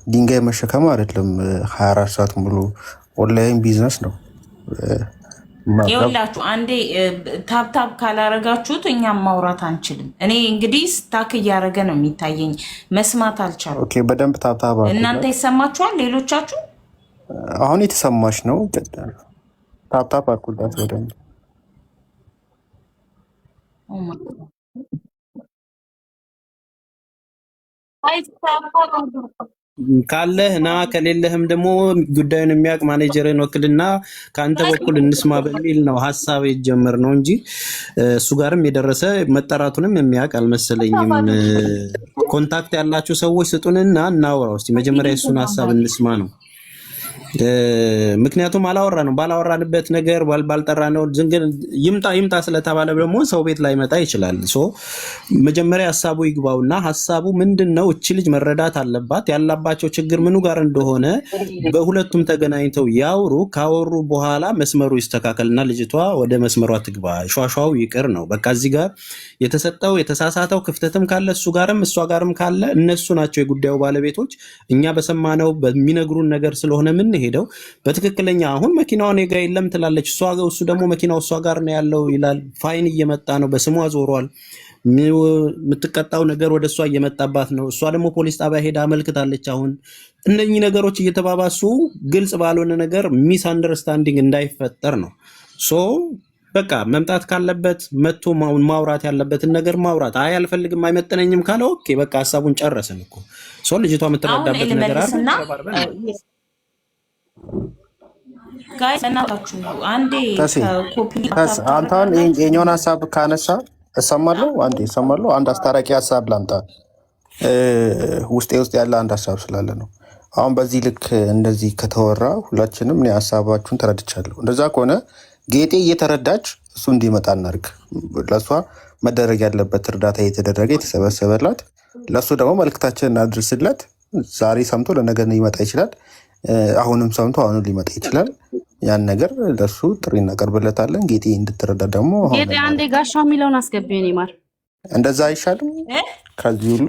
ድንጋይ መሸከም አይደለም። 24 ሰዓት ሙሉ ኦንላይን ቢዝነስ ነው። ይኸውላችሁ አንዴ ታብታብ ካላረጋችሁት እኛም ማውራት አንችልም። እኔ እንግዲህ ስታክ እያደረገ ነው የሚታየኝ፣ መስማት አልቻልኩም። ኦኬ በደንብ ታብታብ እናንተ ይሰማችኋል? ሌሎቻችሁ አሁን የተሰማች ነው። ታብታብ አድርጉላት በደንብ። ካለህ ና፣ ከሌለህም ደግሞ ጉዳዩን የሚያውቅ ማኔጀርን ወክልና ከአንተ በኩል እንስማ በሚል ነው ሀሳብ የጀመር ነው እንጂ እሱ ጋርም የደረሰ መጠራቱንም የሚያውቅ አልመሰለኝም። ኮንታክት ያላችሁ ሰዎች ስጡንና እናውራ ውስጥ መጀመሪያ የሱን ሀሳብ እንስማ ነው። ምክንያቱም አላወራ ነው ባላወራንበት ነገር ባልጠራ ነው ይምጣ ስለተባለ ደግሞ ሰው ቤት ላይ መጣ ይችላል። መጀመሪያ ሀሳቡ ይግባውና ሀሳቡ ምንድነው? እቺ ልጅ መረዳት አለባት፣ ያላባቸው ችግር ምኑ ጋር እንደሆነ በሁለቱም ተገናኝተው ያውሩ። ካወሩ በኋላ መስመሩ ይስተካከልና ልጅቷ ወደ መስመሯ ትግባ። ሿሿው ይቅር ነው በቃ። እዚህ ጋር የተሰጠው የተሳሳተው ክፍተትም ካለ እሱ ጋርም እሷ ጋርም ካለ እነሱ ናቸው የጉዳዩ ባለቤቶች። እኛ በሰማነው በሚነግሩን ነገር ስለሆነ ምን ሄደው በትክክለኛ አሁን መኪናው እኔ ጋር የለም ትላለች እሷ፣ እሱ ደግሞ መኪናው እሷ ጋር ነው ያለው ይላል። ፋይን እየመጣ ነው፣ በስሟ ዞሯል። የምትቀጣው ነገር ወደ እሷ እየመጣባት ነው። እሷ ደግሞ ፖሊስ ጣቢያ ሄዳ አመልክታለች። አሁን እነኚህ ነገሮች እየተባባሱ ግልጽ ባልሆነ ነገር ሚስ አንደርስታንዲንግ እንዳይፈጠር ነው። ሶ በቃ መምጣት ካለበት መጥቶ ማውራት ያለበትን ነገር ማውራት። አይ አልፈልግም አይመጥነኝም ካለ ኦኬ በቃ ሀሳቡን ጨረስን እኮ። ሶ ልጅቷ የምትረዳበት ነገር አለ። ጋይስ እናታችሁ አንዴ አንተን የኛውን ሀሳብ ካነሳ እሰማለሁ። አንድ አስታራቂ ሀሳብ ላምጣ። ውስጥ ያለ አንድ ሀሳብ ስላለ ነው። አሁን በዚህ ልክ እንደዚህ ከተወራ ሁላችንም እኔ ሀሳባችሁን ተረድቻለሁ። እንደዛ ከሆነ ጌጤ እየተረዳች እሱ እንዲመጣ እናድርግ። ለእሷ መደረግ ያለበት እርዳታ እየተደረገ የተሰበሰበላት፣ ለእሱ ደግሞ መልእክታችን እናድርስለት። ዛሬ ሰምቶ ለነገ ሊመጣ ይችላል። አሁንም ሰምቶ አሁንም ሊመጣ ይችላል። ያን ነገር ለሱ ጥሪ እናቀርብለታለን። ጌጤ እንድትረዳ ደግሞ ጌጤ አንዴ ጋሻው የሚለውን አስገቢው። እኔ ማር እንደዛ አይሻልም? ከዚህ ሁሉ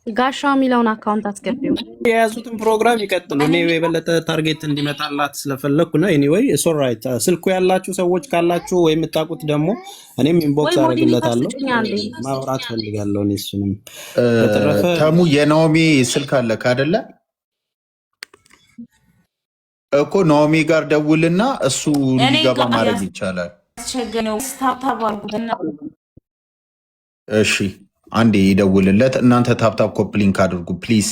ጋሻው የሚለውን አካውንት አስገቢው። የያዙትን ፕሮግራም ይቀጥሉ። እኔ የበለጠ ታርጌት እንዲመጣላት ስለፈለግኩ ነው። ኤኒዌይ ኢትስ ኦልራይት። ስልኩ ያላችሁ ሰዎች ካላችሁ ወይ የምታውቁት ደግሞ እኔም ኢንቦክስ አደርግለታለሁ። ማውራት ፈልጋለሁ እኔ እሱንም። በተረፈ ተሙ የናኦሚ ስልክ አለክ አይደለ? እኮ ናኦሚ ጋር ደውልና እሱ እንዲገባ ማድረግ ይቻላል። እሺ አንዴ ይደውልለት። እናንተ ታፕታፕ ኮፕሊንክ አድርጉ ፕሊዝ።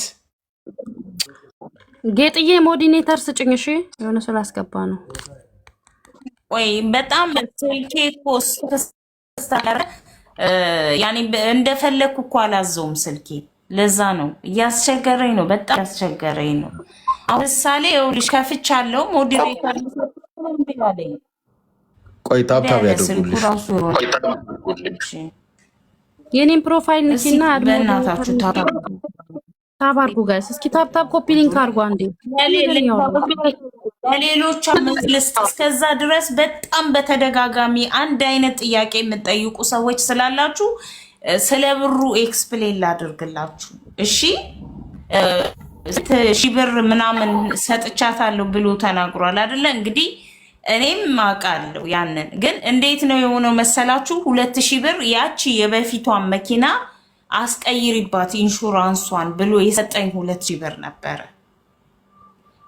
ጌጥዬ ሞዲኔተር ስጭኝ። እሺ የሆነ ሰው ላስገባ ነው። ወይ በጣም ስልኬ ፖስት ተስተካከለ። ያኔ እንደፈለኩ እኮ አላዘውም ስልኬ። ለዛ ነው እያስቸገረኝ ነው፣ በጣም ያስቸገረኝ ነው። አሁን ምሳሌ ይኸውልሽ ከፍቻለሁ። ሞዲሬተር ይላልኝ። ቆይ ታፕታፕ ያድርጉልሽ። የኔን ፕሮፋይል ንኪና በእናታችሁ ታፕ አድርጉ ጋይስ። እስኪ ታፕታፕ ኮፒ ሊንክ አድርጉ አንዴ ለሌሎች አመልስት። እስከዛ ድረስ በጣም በተደጋጋሚ አንድ አይነት ጥያቄ የምትጠይቁ ሰዎች ስላላችሁ ስለ ብሩ ኤክስፕሌን ላድርግላችሁ። እሺ 1000 ብር ምናምን ሰጥቻታለሁ ብሎ ተናግሯል አይደለ? እንግዲህ እኔም አውቃለሁ ያንን። ግን እንዴት ነው የሆነው መሰላችሁ? 2000 ብር ያቺ የበፊቷን መኪና አስቀይሪባት ኢንሹራንሷን ብሎ የሰጠኝ 2000 ብር ነበረ።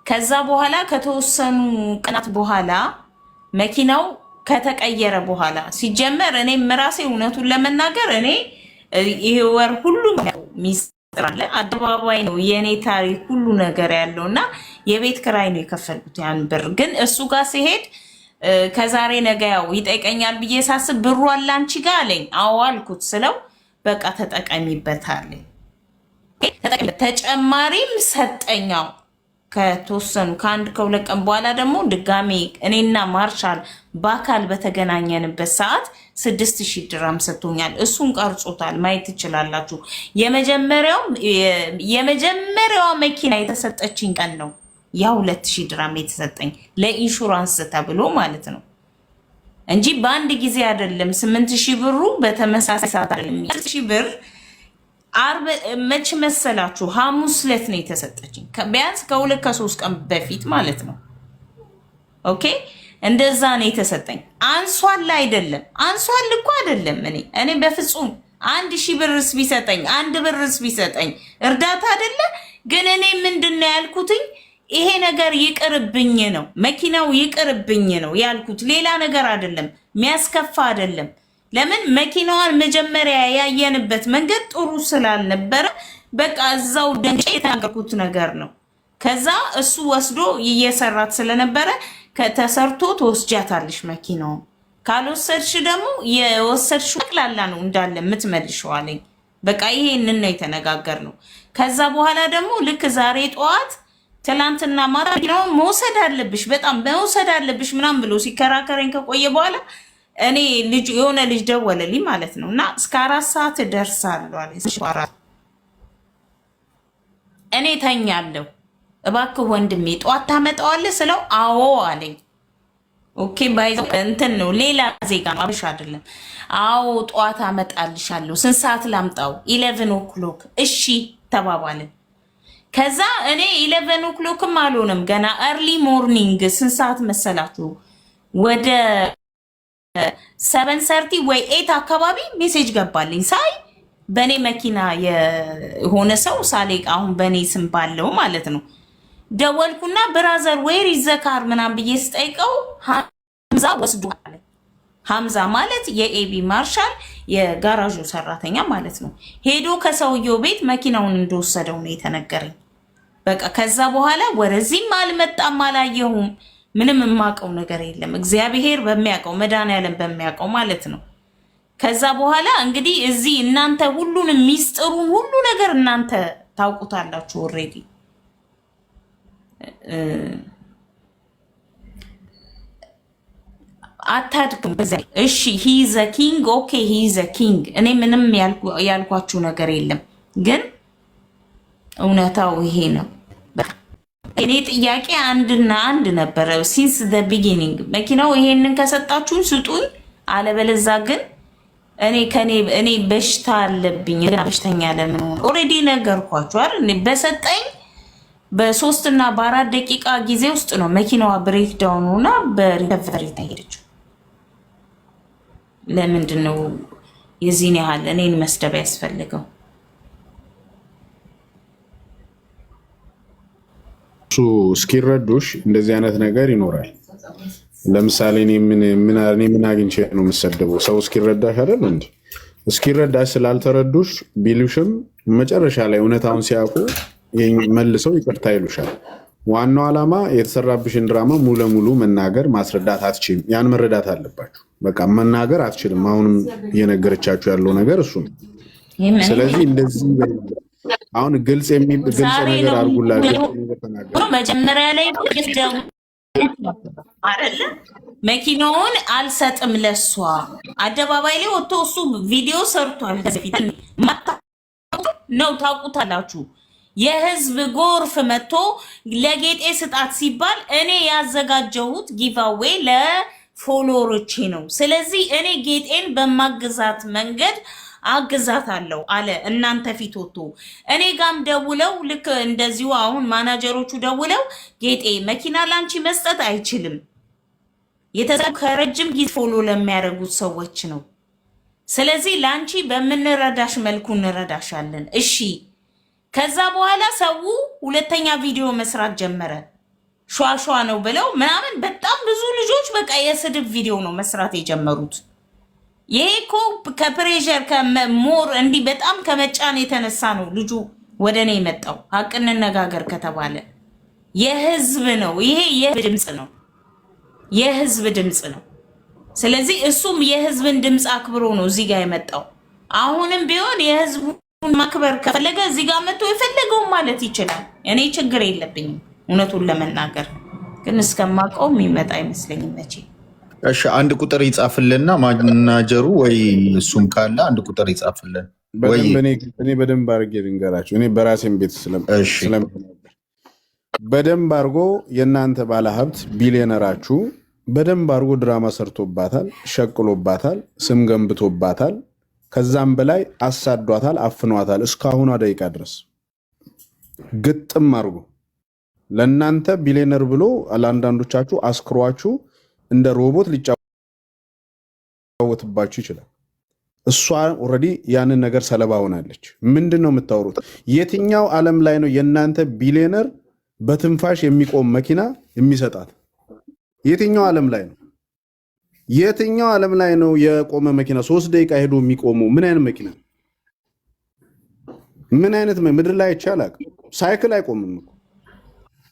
ከዛ በኋላ ከተወሰኑ ቀናት በኋላ መኪናው ከተቀየረ በኋላ ሲጀመር እኔም ራሴ እውነቱን ለመናገር እኔ ይሄ ወር ሁሉም ሚስጥር አለ፣ አደባባይ ነው የኔ ታሪክ ሁሉ ነገር ያለው እና የቤት ክራይ ነው የከፈልኩት ያን ብር። ግን እሱ ጋር ሲሄድ ከዛሬ ነገ ያው ይጠይቀኛል ብዬ ሳስብ ብሩ አለ አንቺ ጋር አለኝ። አዎ አልኩት። ስለው በቃ ተጠቀሚበት አለኝ። ተጨማሪም ሰጠኛው። ከተወሰኑ ከአንድ ከሁለት ቀን በኋላ ደግሞ ድጋሜ እኔና ማርሻል በአካል በተገናኘንበት ሰዓት 6000 ድራም ሰጥቶኛል። እሱን ቀርጾታል፣ ማየት ትችላላችሁ። የመጀመሪያዋ መኪና የተሰጠችኝ ቀን ነው ያ 2000 ድራም የተሰጠኝ ለኢንሹራንስ ተብሎ ማለት ነው እንጂ በአንድ ጊዜ አይደለም። 8000 ብሩ በተመሳሳይ ሰዓት አይደለም። 1000 ብር መች መሰላችሁ? ሐሙስ ዕለት ነው የተሰጠችኝ። ቢያንስ ከ2 ከ3 ቀን በፊት ማለት ነው። ኦኬ እንደዛ ነው የተሰጠኝ። አንሷል አይደለም፣ አንሷል እኮ አይደለም። እኔ በፍጹም 1000 ብርስ ቢሰጠኝ 1 ብርስ ቢሰጠኝ እርዳታ አይደለ? ግን እኔ ምንድነው ያልኩትኝ? ይሄ ነገር ይቅርብኝ ነው፣ መኪናው ይቅርብኝ ነው ያልኩት። ሌላ ነገር አይደለም፣ የሚያስከፋ አይደለም። ለምን መኪናዋን መጀመሪያ ያየንበት መንገድ ጥሩ ስላልነበረ በቃ እዛው ደንቄ የተናገርኩት ነገር ነው። ከዛ እሱ ወስዶ እየሰራት ስለነበረ ከተሰርቶ ተወስጃታለሽ መኪናውን፣ ካልወሰድሽ ደግሞ የወሰድሽው ጠቅላላ ነው እንዳለ የምትመልሺው አለኝ። በቃ ይሄንን ነው የተነጋገርነው። ከዛ በኋላ ደግሞ ልክ ዛሬ ጠዋት ትላንትና ማታ መኪናውን መውሰድ አለብሽ በጣም መውሰድ አለብሽ ምናምን ብሎ ሲከራከረኝ ከቆየ በኋላ እኔ የሆነ ልጅ ደወለልኝ ማለት ነው። እና እስከ 4 ሰዓት እደርሳለሁ አለኝ። እኔ ተኛለሁ። እባክህ ወንድሜ ጠዋት ታመጣዋለህ ስለው አዎ አለኝ። ኦኬ ባይዘው እንትን ነው ሌላ ዜጋ ነው አብሽ አይደለም። አዎ ጠዋት አመጣልሻለሁ። ስንት ሰዓት ላምጣው? 11 o'clock እሺ ተባባልን። ከዛ እኔ 11 o'clockም አልሆነም ገና early morning። ስንት ሰዓት መሰላችሁ? ወደ 7:30 ወይ 8 አካባቢ ሜሴጅ ገባልኝ ሳይ በእኔ መኪና የሆነ ሰው ሳሌቅ አሁን በእኔ ስም ባለው ማለት ነው። ደወልኩና ብራዘር ዌር ኢዝ ዘ ካር ምናምን ብዬ ስጠይቀው ሀምዛ ወስዷል። ሀምዛ ማለት የኤቢ ማርሻል የጋራዡ ሰራተኛ ማለት ነው። ሄዶ ከሰውየው ቤት መኪናውን እንደወሰደው ነው የተነገረኝ። በቃ ከዛ በኋላ ወደዚህም አልመጣም አላየሁም። ምንም የማውቀው ነገር የለም። እግዚአብሔር በሚያውቀው መድኃኒዓለም በሚያውቀው ማለት ነው። ከዛ በኋላ እንግዲህ እዚህ እናንተ ሁሉንም ሚስጥሩን ሁሉ ነገር እናንተ ታውቁታላችሁ ኦልሬዲ። አታድክም በዛ። እሺ ሂዘ ኪንግ ኦኬ ሂዘ ኪንግ። እኔ ምንም ያልኳችሁ ነገር የለም፣ ግን እውነታው ይሄ ነው። እኔ ጥያቄ አንድና አንድ ነበረ ሲንስ ዘ ቢጊኒንግ። መኪናው ይሄንን ከሰጣችሁን ስጡኝ፣ አለበለዛ ግን እኔ በሽታ አለብኝ። በሽተኛ ለምን ሆነ ኦልሬዲ ነገርኳችሁ አይደል? በሰጠኝ በ3 እና በ4 ደቂቃ ጊዜ ውስጥ ነው መኪናዋ ብሬክ ዳውን ሆና በሪከቨሪ ተሄደችው። ለምንድን ነው የዚህን ያህል እኔን መስደብ ያስፈልገው? እሱ እስኪረዱሽ እንደዚህ አይነት ነገር ይኖራል። ለምሳሌ እኔ ምን አግኝቼ ነው የምሰደበው? ሰው እስኪረዳሽ አይደል እንዴ? እስኪረዳሽ ስላልተረዱሽ ቢሉሽም መጨረሻ ላይ እውነታውን ሲያውቁ መልሰው ይቅርታ ይሉሻል። ዋናው ዓላማ የተሰራብሽን ድራማ ሙሉ ለሙሉ መናገር ማስረዳት አትችልም። ያን መረዳት አለባችሁ። በቃ መናገር አትችልም። አሁንም እየነገረቻችሁ ያለው ነገር እሱ ነው። ስለዚህ እንደዚህ አሁን ግልጽ ነገር አድርጉላችሁ። መጀመሪያ ላይ አይደለ መኪናውን አልሰጥም ለሷ አደባባይ ላይ ወጥቶ እሱ ቪዲዮ ሰርቷል። ከዚህ ፊት ነው ታውቁታላችሁ። የህዝብ ጎርፍ መጥቶ ለጌጤ ስጣት ሲባል እኔ ያዘጋጀሁት ጊቫዌ ለፎሎወሮቼ ነው። ስለዚህ እኔ ጌጤን በማግዛት መንገድ አግዛት አለው አለ። እናንተ ፊት ወጥቶ እኔ ጋም ደውለው ልክ እንደዚሁ አሁን ማናጀሮቹ ደውለው ጌጤ መኪና ላንቺ መስጠት አይችልም፣ ከረጅም ጊዜ ፎሎ ለሚያደርጉት ሰዎች ነው። ስለዚህ ላንቺ በምንረዳሽ መልኩ እንረዳሻለን። እሺ። ከዛ በኋላ ሰው ሁለተኛ ቪዲዮ መስራት ጀመረ። ሸዋሸዋ ነው ብለው ምናምን በጣም ብዙ ልጆች በቃ የስድብ ቪዲዮ ነው መስራት የጀመሩት። ይሄ እኮ ከፕሬሸር ከሞር እንዲህ በጣም ከመጫን የተነሳ ነው ልጁ ወደ እኔ የመጣው። ሀቅ እንነጋገር ከተባለ የህዝብ ነው ይሄ፣ የህዝብ ድምፅ ነው፣ የህዝብ ድምፅ ነው። ስለዚህ እሱም የህዝብን ድምፅ አክብሮ ነው እዚህ ጋር የመጣው። አሁንም ቢሆን የህዝቡን ማክበር ከፈለገ እዚህ ጋር መጥቶ የፈለገውን ማለት ይችላል። እኔ ችግር የለብኝም። እውነቱን ለመናገር ግን እስከማውቀው የሚመጣ አይመስለኝም መቼ። እሺ አንድ ቁጥር ይጻፍልና ማናጀሩ ወይ እሱም ካለ አንድ ቁጥር ይጻፍልን። እኔ በደንብ አድርጌ ልንገራችሁ። እኔ በራሴም ቤት ስለምናገር በደንብ አድርጎ የእናንተ ባለሀብት ቢሊዮነራችሁ በደንብ አድርጎ ድራማ ሰርቶባታል፣ ሸቅሎባታል፣ ስም ገንብቶባታል። ከዛም በላይ አሳዷታል፣ አፍኗታል። እስካሁኗ ደቂቃ ድረስ ግጥም አድርጎ ለእናንተ ቢሊዮነር ብሎ ለአንዳንዶቻችሁ አስክሯችሁ እንደ ሮቦት ሊጫወትባችሁ ይችላል። እሷ ኦልሬዲ ያንን ነገር ሰለባ ሆናለች። ምንድን ነው የምታወሩት? የትኛው ዓለም ላይ ነው የእናንተ ቢሊዮነር በትንፋሽ የሚቆም መኪና የሚሰጣት? የትኛው ዓለም ላይ ነው? የትኛው ዓለም ላይ ነው የቆመ መኪና 3 ደቂቃ ሄዶ የሚቆመው? ምን አይነት መኪና? ምን አይነት ምድር ላይ ይቻላል? ሳይክል አይቆምም እኮ።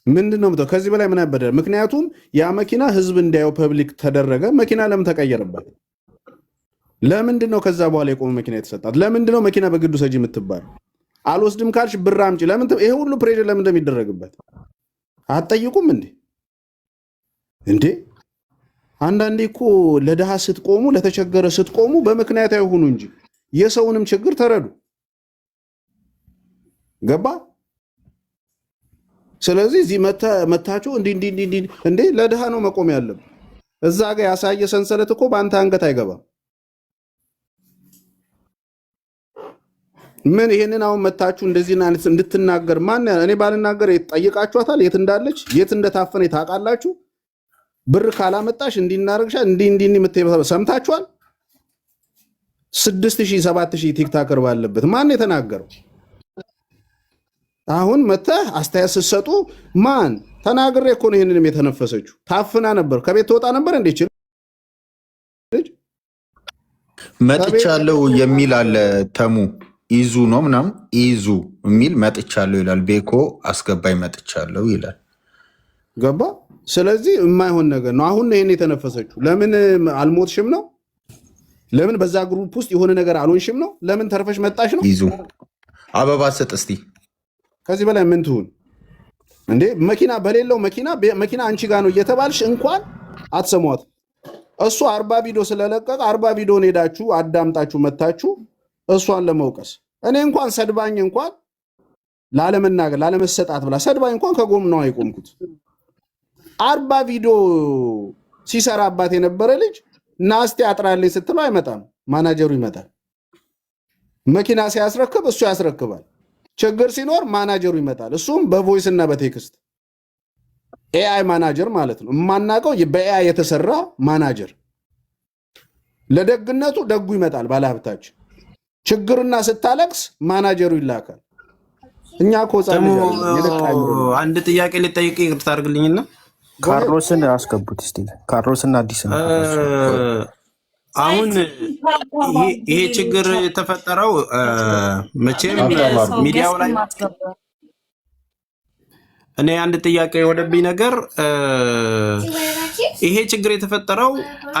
ምንድን ነው ከዚህ በላይ ምን ያበደል? ምክንያቱም ያ መኪና ህዝብ እንዲያየው ፐብሊክ ተደረገ። መኪና ለምን ተቀየረበት? ለምንድን ነው ከዛ በኋላ የቆመ መኪና የተሰጣት? ለምንድን ነው መኪና በግዱ ሰጂ የምትባል? አልወስድም ካልሽ ብር አምጪ። ለምን ይሄ ሁሉ ፕሬሽር ለምን እንደሚደረግበት አትጠይቁም እንዴ? አንዳንዴ እኮ ለድሃ ስትቆሙ፣ ለተቸገረ ስትቆሙ በምክንያት አይሆኑ እንጂ የሰውንም ችግር ተረዱ። ገባ? ስለዚህ እዚህ መታችሁ እንዴ ለድሃ ነው መቆም ያለብን። እዛ ጋር ያሳየ ሰንሰለት እኮ በአንተ አንገት አይገባም። ምን ይሄንን አሁን መታችሁ እንደዚህ እንድትናገር ማን? እኔ ባልናገር ጠይቃችኋታል? የት እንዳለች የት እንደታፈነ ታውቃላችሁ? ብር ካላመጣሽ እንዲናረግሻ እንዲ የምትይበ ሰምታችኋል። 6000 7000 ቲክታከር ባለበት ማን የተናገረው? አሁን መተህ አስተያየት ስትሰጡ ማን ተናግሬ እኮ ነው ይሄንንም የተነፈሰችው። ታፍና ነበር ከቤት ትወጣ ነበር እንዴ? መጥቻለሁ የሚል አለ ተሙ ኢዙ ነው ምናምን ኢዙ የሚል መጥቻለሁ ይላል። ቤኮ አስገባኝ መጥቻለሁ ይላል። ገባ። ስለዚህ የማይሆን ነገር ነው። አሁን ይሄን የተነፈሰችው ለምን አልሞትሽም ነው? ለምን በዛ ግሩፕ ውስጥ የሆነ ነገር አልሆንሽም ነው? ለምን ተርፈሽ መጣሽ ነው? ኢዙ አበባ ስጥ እስቲ። ከዚህ በላይ ምን ትሁን እንዴ? መኪና በሌለው መኪና አንቺ ጋር ነው እየተባልሽ እንኳን አትሰሟት። እሱ 40 ቪዲዮ ስለለቀቀ 40 ቪዲዮን ሄዳችሁ አዳምጣችሁ መታችሁ እሷን ለመውቀስ። እኔ እንኳን ሰድባኝ እንኳን ላለመናገር ላለመሰጣት ብላ ሰድባኝ እንኳን ከጎም ነው አይቆምኩት። 40 ቪዲዮ ሲሰራባት የነበረ ልጅ ናስቲ አጥራልኝ ስትለው አይመጣም፣ ማናጀሩ ይመጣል። መኪና ሲያስረክብ እሱ ያስረክባል። ችግር ሲኖር ማናጀሩ ይመጣል። እሱም በቮይስ እና በቴክስት ኤአይ ማናጀር ማለት ነው። የማናውቀው በኤአይ የተሰራ ማናጀር። ለደግነቱ ደጉ ይመጣል ባለሀብታችን። ችግርና ስታለቅስ ማናጀሩ ይላካል። እኛ አንድ ጥያቄ ልጠይቅ ይቅርታ አድርግልኝና ካርሎስን አስገቡት እስቲ። ካርሎስና አዲስ ነው። አሁን ይሄ ችግር የተፈጠረው መቼም ሚዲያው ላይ እኔ አንድ ጥያቄ የወደብኝ ነገር ይሄ ችግር የተፈጠረው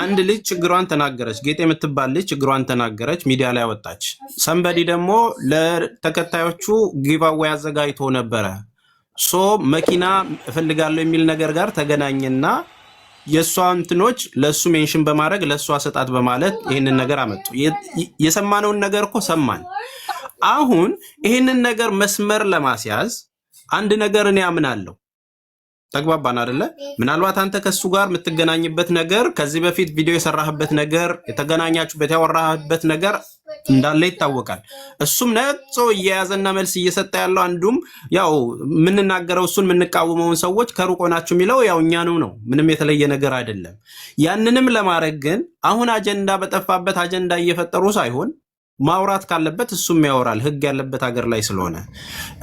አንድ ልጅ ችግሯን ተናገረች፣ ጌጤ የምትባል ልጅ ችግሯን ተናገረች፣ ሚዲያ ላይ ወጣች። ሰንበዲ ደግሞ ለተከታዮቹ ጊቫዌይ አዘጋጅቶ ነበረ። ሶ መኪና እፈልጋለሁ የሚል ነገር ጋር ተገናኘና የእሷ እንትኖች ለእሱ ሜንሽን በማድረግ ለእሷ ሰጣት በማለት ይህንን ነገር አመጡ። የሰማነውን ነገር እኮ ሰማን። አሁን ይህንን ነገር መስመር ለማስያዝ አንድ ነገር እኔ አምናለሁ። ተግባባን አይደለ? ምናልባት አንተ ከሱ ጋር የምትገናኝበት ነገር ከዚህ በፊት ቪዲዮ የሰራህበት ነገር የተገናኛችሁበት ያወራህበት ነገር እንዳለ ይታወቃል። እሱም ነጾ እየያዘና መልስ እየሰጠ ያለው አንዱም ያው የምንናገረው እሱን የምንቃወመውን ሰዎች ከሩቅ ሆናችሁ የሚለው ያው እኛኑ ነው። ምንም የተለየ ነገር አይደለም። ያንንም ለማድረግ ግን አሁን አጀንዳ በጠፋበት አጀንዳ እየፈጠሩ ሳይሆን ማውራት ካለበት እሱም ያወራል። ህግ ያለበት ሀገር ላይ ስለሆነ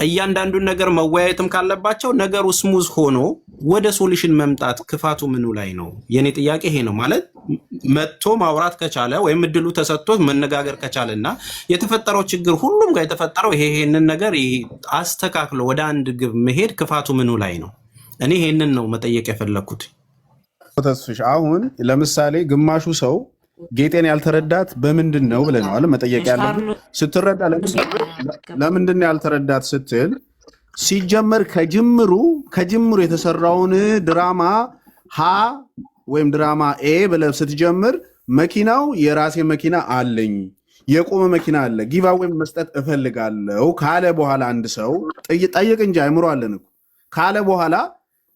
እያንዳንዱን ነገር መወያየትም ካለባቸው ነገሩ ስሙዝ ሆኖ ወደ ሶሉሽን መምጣት ክፋቱ ምኑ ላይ ነው? የኔ ጥያቄ ይሄ ነው። ማለት መጥቶ ማውራት ከቻለ ወይም እድሉ ተሰጥቶት መነጋገር ከቻለና የተፈጠረው ችግር ሁሉም ጋር የተፈጠረው ይሄንን ነገር አስተካክሎ ወደ አንድ ግብ መሄድ ክፋቱ ምኑ ላይ ነው? እኔ ይሄንን ነው መጠየቅ የፈለኩት። ተስፍሽ አሁን ለምሳሌ ግማሹ ሰው ጌጤን ያልተረዳት በምንድን ነው ብለናል መጠየቅ ያለብን። ስትረዳ ለምንድን ነው ያልተረዳት ስትል ሲጀመር ከጅምሩ የተሰራውን ድራማ ሀ ወይም ድራማ ኤ ብለህ ስትጀምር መኪናው የራሴ መኪና አለኝ የቆመ መኪና አለ ጊቫዌይ መስጠት እፈልጋለሁ ካለ በኋላ አንድ ሰው ጠይቅ እንጂ አይምሮ አለን ካለ በኋላ